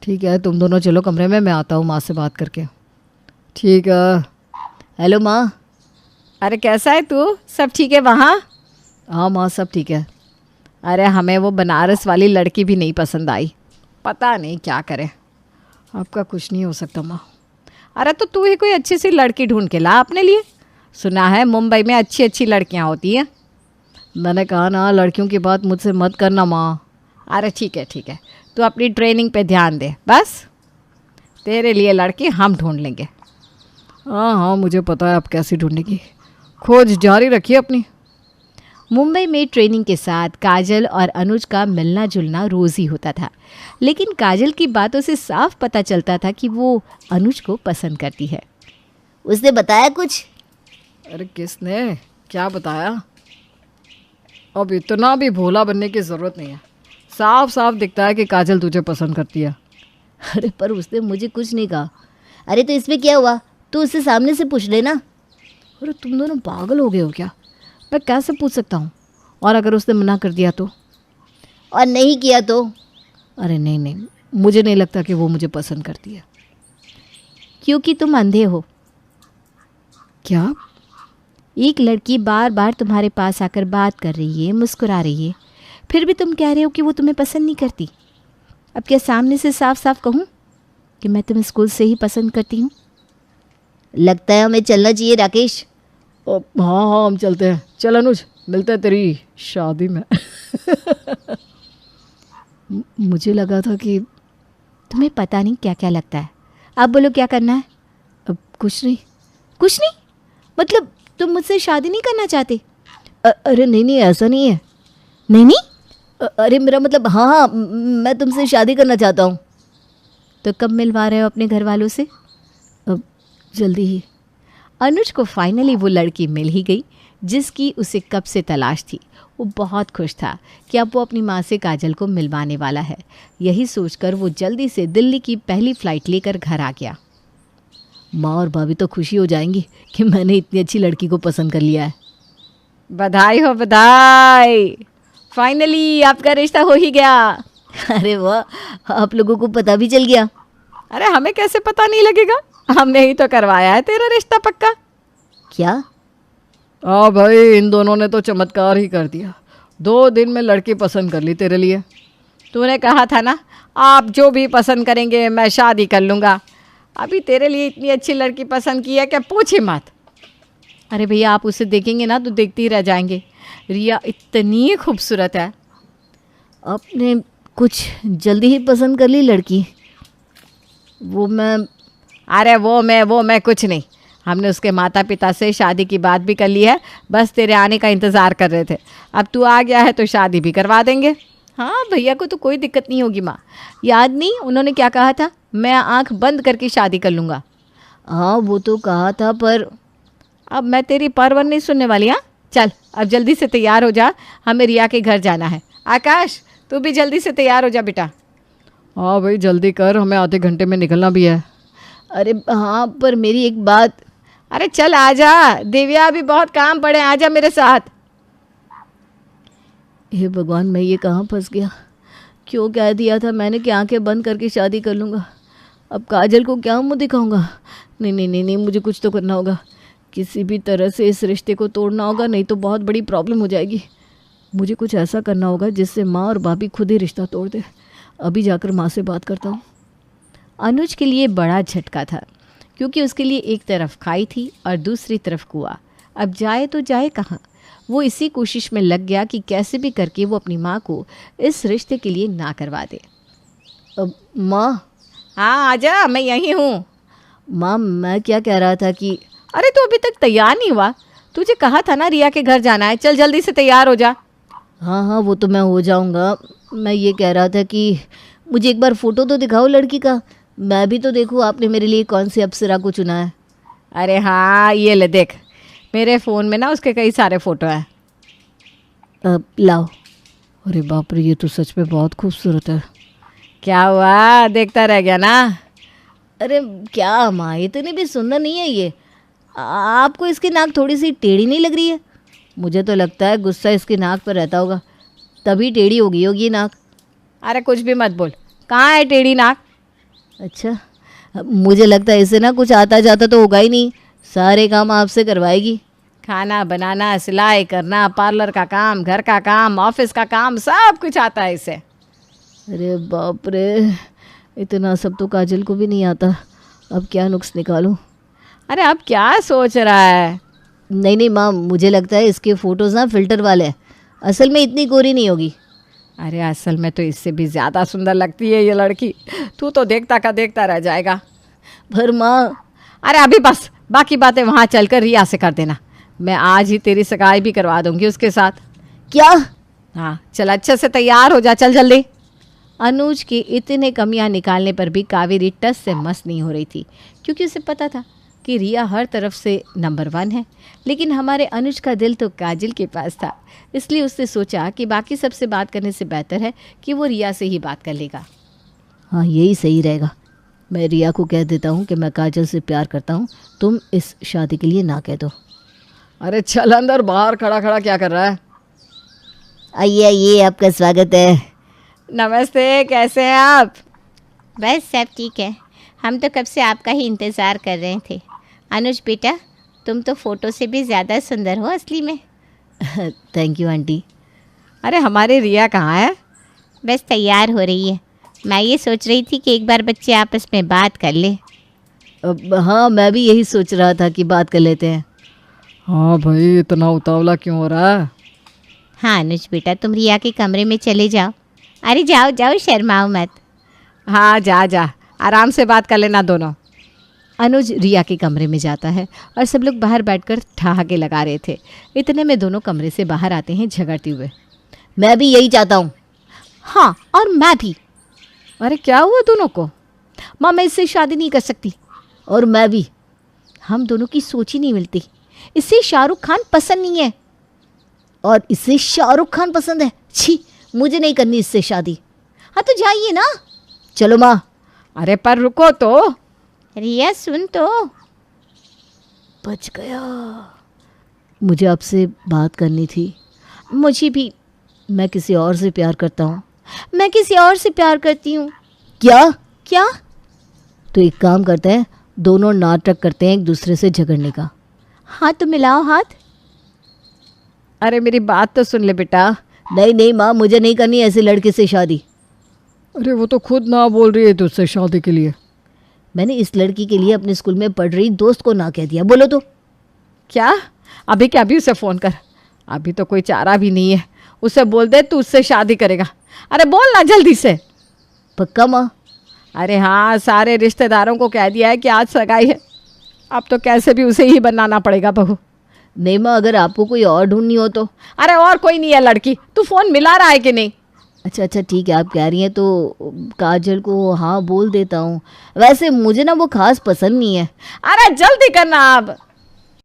ठीक है, तुम दोनों चलो कमरे में, मैं आता हूँ माँ से बात करके। ठीक है।
हेलो माँ।
अरे कैसा है तू, सब ठीक है वहाँ?
हाँ माँ, सब ठीक है।
अरे हमें वो बनारस वाली लड़की भी नहीं पसंद आई, पता नहीं क्या करे।
आपका कुछ नहीं हो सकता माँ।
अरे तो तू ही कोई अच्छी सी लड़की ढूंढ के ला अपने लिए। सुना है मुंबई में अच्छी अच्छी लड़कियां होती हैं।
मैंने कहा ना, लड़कियों की बात मुझसे मत करना माँ।
अरे ठीक है, तू अपनी ट्रेनिंग पे ध्यान दे, बस तेरे लिए लड़की हम ढूंढ लेंगे।
हाँ हाँ, मुझे पता है आप कैसी ढूंढेगी। खोज जारी रखिए अपनी।
मुंबई में ट्रेनिंग के साथ काजल और अनुज का मिलना जुलना रोज़ ही होता था, लेकिन काजल की बातों से साफ पता चलता था कि वो अनुज को पसंद करती है।
उसने बताया कुछ?
अरे किसने क्या बताया? अब इतना भी भोला बनने की ज़रूरत नहीं है, साफ साफ दिखता है कि काजल तुझे पसंद करती है।
अरे पर उसने मुझे कुछ नहीं कहा। अरे तो इसमें क्या हुआ, तू उससे सामने से पूछ लेना।
अरे तुम दोनों पागल हो गए हो क्या? मैं कैसे पूछ सकता हूँ? और अगर उसने मना कर दिया तो?
और नहीं किया तो?
अरे नहीं नहीं, मुझे नहीं लगता कि वो मुझे पसंद करती है।
क्योंकि तुम अंधे हो।
क्या?
एक लड़की बार बार तुम्हारे पास आकर बात कर रही है, मुस्कुरा रही है, फिर भी तुम कह रहे हो कि वो तुम्हें पसंद नहीं करती। अब क्या सामने से साफ साफ कहूँ कि मैं तुम्हें स्कूल से ही पसंद करती हूँ?
लगता है हमें चलना चाहिए राकेश।
हाँ हाँ, हम चलते हैं। चल अनुज, मिलते हैं तेरी शादी में। मुझे लगा था कि
तुम्हें पता नहीं क्या क्या लगता है। अब बोलो क्या करना है?
अब कुछ नहीं।
कुछ नहीं मतलब तुम मुझसे शादी नहीं करना चाहते?
अरे नहीं नहीं, ऐसा नहीं है।
नहीं,
अरे मेरा मतलब हाँ हाँ, मैं तुमसे शादी करना चाहता हूँ।
तो कब मिलवा रहे हो अपने घर वालों से?
अब जल्दी ही।
अनुज को फाइनली वो लड़की मिल ही गई जिसकी उसे कब से तलाश थी। वो बहुत खुश था कि अब वो अपनी माँ से काजल को मिलवाने वाला है। यही सोचकर वो जल्दी से दिल्ली की पहली फ़्लाइट लेकर घर आ गया।
माँ और भाभी तो खुशी हो जाएंगी कि मैंने इतनी अच्छी लड़की को पसंद कर लिया है।
बधाई हो बधाई, फाइनली आपका रिश्ता हो ही गया।
अरे वाह, आप लोगों को पता भी चल गया?
अरे हमें कैसे पता नहीं लगेगा, हमने ही तो करवाया है तेरा रिश्ता पक्का।
क्या?
हाँ भाई, इन दोनों ने तो चमत्कार ही कर दिया। 2 दिन में लड़की पसंद कर ली तेरे लिए।
तूने कहा था ना, आप जो भी पसंद करेंगे मैं शादी कर लूँगा। अभी तेरे लिए इतनी अच्छी लड़की पसंद की है कि पूछ ही मत। अरे भैया, आप उसे देखेंगे ना तो देखते ही रह जाएंगे। रिया इतनी खूबसूरत है।
आपने कुछ जल्दी ही पसंद कर ली लड़की?
वो मैं
वो मैं कुछ नहीं। हमने उसके माता पिता से शादी की बात भी कर ली है, बस तेरे आने का इंतज़ार कर रहे थे। अब तू आ गया है तो शादी भी करवा देंगे। हाँ, भैया को तो कोई दिक्कत नहीं होगी माँ। याद नहीं उन्होंने क्या कहा था, मैं आंख बंद करके शादी कर लूँगा।
हाँ वो तो कहा था, पर
अब मैं तेरी परवर नहीं सुनने वाली। हाँ चल, अब जल्दी से तैयार हो जा, हमें रिया के घर जाना है। आकाश, तू भी जल्दी से तैयार हो जा बेटा।
हाँ भाई जल्दी कर, हमें आधे घंटे में निकलना भी है।
अरे हाँ, पर मेरी एक बात।
अरे चल आजा दिव्या, अभी बहुत काम पड़े, आजा मेरे साथ।
हे भगवान, मैं ये कहाँ फंस गया? क्यों कह दिया था मैंने कि आंखें बंद करके शादी कर लूँगा? अब काजल को क्या मुँह दिखाऊंगा? नहीं नहीं नहीं नहीं, मुझे कुछ तो करना होगा। किसी भी तरह से इस रिश्ते को तोड़ना होगा, नहीं तो बहुत बड़ी प्रॉब्लम हो जाएगी। मुझे कुछ ऐसा करना होगा जिससे माँ और भाभी खुद ही रिश्ता तोड़ दे। अभी जाकर माँ से बात करता हूँ।
अनुज के लिए बड़ा झटका था, क्योंकि उसके लिए एक तरफ खाई थी और दूसरी तरफ कुआं। अब जाए तो जाए कहाँ। वो इसी कोशिश में लग गया कि कैसे भी करके वो अपनी माँ को इस रिश्ते के लिए ना करवा दे।
अब माँ।
हाँ आजा, मैं यहीं हूँ।
माँ, मैं क्या कह रहा था कि
अरे तू अभी तक तैयार नहीं हुआ? तुझे कहा था ना रिया के घर जाना है, चल जल्दी से तैयार हो जा।
हाँ हाँ, वो तो मैं हो जाऊँगा। मैं ये कह रहा था कि मुझे एक बार फ़ोटो तो दिखाओ लड़की का, मैं भी तो देखूँ आपने मेरे लिए कौन सी अप्सरा को चुना है।
अरे हाँ, ये ले देख, मेरे फ़ोन में ना उसके कई सारे फ़ोटो हैं।
लाओ।
अरे बाप रे, ये तो सच में बहुत खूबसूरत है।
क्या हुआ, देखता रह गया ना?
अरे क्या माँ, इतनी भी सुंदर नहीं है ये। आपको इसकी नाक थोड़ी सी टेढ़ी नहीं लग रही है? मुझे तो लगता है गुस्सा इसकी नाक पर रहता होगा, तभी टेढ़ी होगी ये नाक।
अरे कुछ भी मत बोल, कहाँ है टेढ़ी नाक?
अच्छा, मुझे लगता है इसे ना कुछ आता जाता तो होगा ही नहीं, सारे काम आपसे करवाएगी।
खाना बनाना, सिलाई करना, पार्लर का काम, घर का काम, ऑफिस का काम, सब कुछ आता है इसे।
अरे बाप रे, इतना सब तो काजल को भी नहीं आता। अब क्या नुक्स निकालूं?
अरे अब क्या सोच रहा है?
नहीं नहीं माँ, मुझे लगता है इसके फ़ोटोज़ ना फ़िल्टर वाले हैं, असल में इतनी गोरी नहीं होगी।
अरे असल में तो इससे भी ज़्यादा सुंदर लगती है ये लड़की। तू तो देखता का देखता रह जाएगा।
पर माँ,
अरे अभी बस, बाकी बातें वहाँ चलकर रिया से कर देना। मैं आज ही तेरी सगाई भी करवा दूंगी उसके साथ।
क्या?
हाँ चल, अच्छे से तैयार हो जा, चल जल्दी। अनुज की इतने कमियां निकालने पर भी कावेरी टस से मस नहीं हो रही थी, क्योंकि उसे पता था कि रिया हर तरफ से नंबर 1 है। लेकिन हमारे अनुज का दिल तो काजल के पास था, इसलिए उसने सोचा कि बाकी सबसे बात करने से बेहतर है कि वो रिया से ही बात कर लेगा।
हाँ यही सही रहेगा। मैं रिया को कह देता हूँ कि मैं काजल से प्यार करता हूँ, तुम इस शादी के लिए ना कह दो।
अरे चल अंदर, बाहर खड़ा खड़ा क्या कर रहा है?
आइए आइए, आपका स्वागत है।
नमस्ते, कैसे हैं आप?
बस सब ठीक है, हम तो कब से आपका ही इंतज़ार कर रहे थे। अनुज बेटा, तुम तो फ़ोटो से भी ज़्यादा सुंदर हो असली में।
Thank you aunty.
अरे हमारी रिया कहाँ है?
बस तैयार हो रही है। मैं ये सोच रही थी कि एक बार बच्चे आपस में बात कर ले।
हाँ मैं भी यही सोच रहा था कि बात कर लेते हैं।
हाँ भाई, इतना उतावला क्यों हो रहा है?
हाँ अनुज बेटा, तुम रिया के कमरे में चले जाओ। अरे जाओ जाओ, शर्माओ मत।
हाँ जा जा, आराम से बात कर लेना दोनों। अनुज रिया के कमरे में जाता है और सब लोग बाहर बैठकर ठहाके लगा रहे थे। इतने में दोनों कमरे से बाहर आते हैं झगड़ते हुए।
मैं भी यही चाहता हूँ।
हाँ और मैं भी।
अरे क्या हुआ दोनों को? माँ मैं इससे शादी नहीं कर सकती।
और मैं भी।
हम दोनों की सोच ही नहीं मिलती। इससे शाहरुख खान पसंद नहीं है।
और इसे शाहरुख खान पसंद है। छी, मुझे नहीं करनी इससे शादी।
हाँ तो जाइए ना।
चलो माँ।
अरे पर रुको तो।
रिया सुन तो।
बच गया। मुझे आपसे बात करनी थी।
मुझे भी।
मैं किसी और से प्यार करता हूँ।
मैं किसी और से प्यार करती हूँ।
क्या?
क्या?
तो एक काम करते हैं, दोनों नाटक करते हैं एक दूसरे से झगड़ने का।
हाँ तो मिलाओ हाथ।
अरे मेरी बात तो सुन ले बेटा।
नहीं नहीं माँ, मुझे नहीं करनी ऐसे लड़के से शादी।
अरे वो तो खुद ना बोल रही है तुझसे शादी के लिए।
मैंने इस लड़की के लिए अपने स्कूल में पढ़ रही दोस्त को ना कह दिया। बोलो तो।
क्या? अभी क्या? अभी उसे फ़ोन कर। अभी तो कोई चारा भी नहीं है। उसे बोल दे तू उससे शादी करेगा। अरे बोल ना जल्दी से।
पक्का माँ?
अरे हाँ, सारे रिश्तेदारों को कह दिया है कि आज सगाई है। अब तो कैसे भी उसे ही बनाना पड़ेगा बहू।
नहीं माँ, अगर आपको कोई और ढूंढनी हो तो।
अरे और कोई नहीं है लड़की। तू फ़ोन मिला रहा है कि नहीं?
अच्छा अच्छा ठीक है, आप कह रही हैं तो काजल को हाँ बोल देता हूँ। वैसे मुझे ना वो खास पसंद नहीं है।
अरे जल्दी करना अब।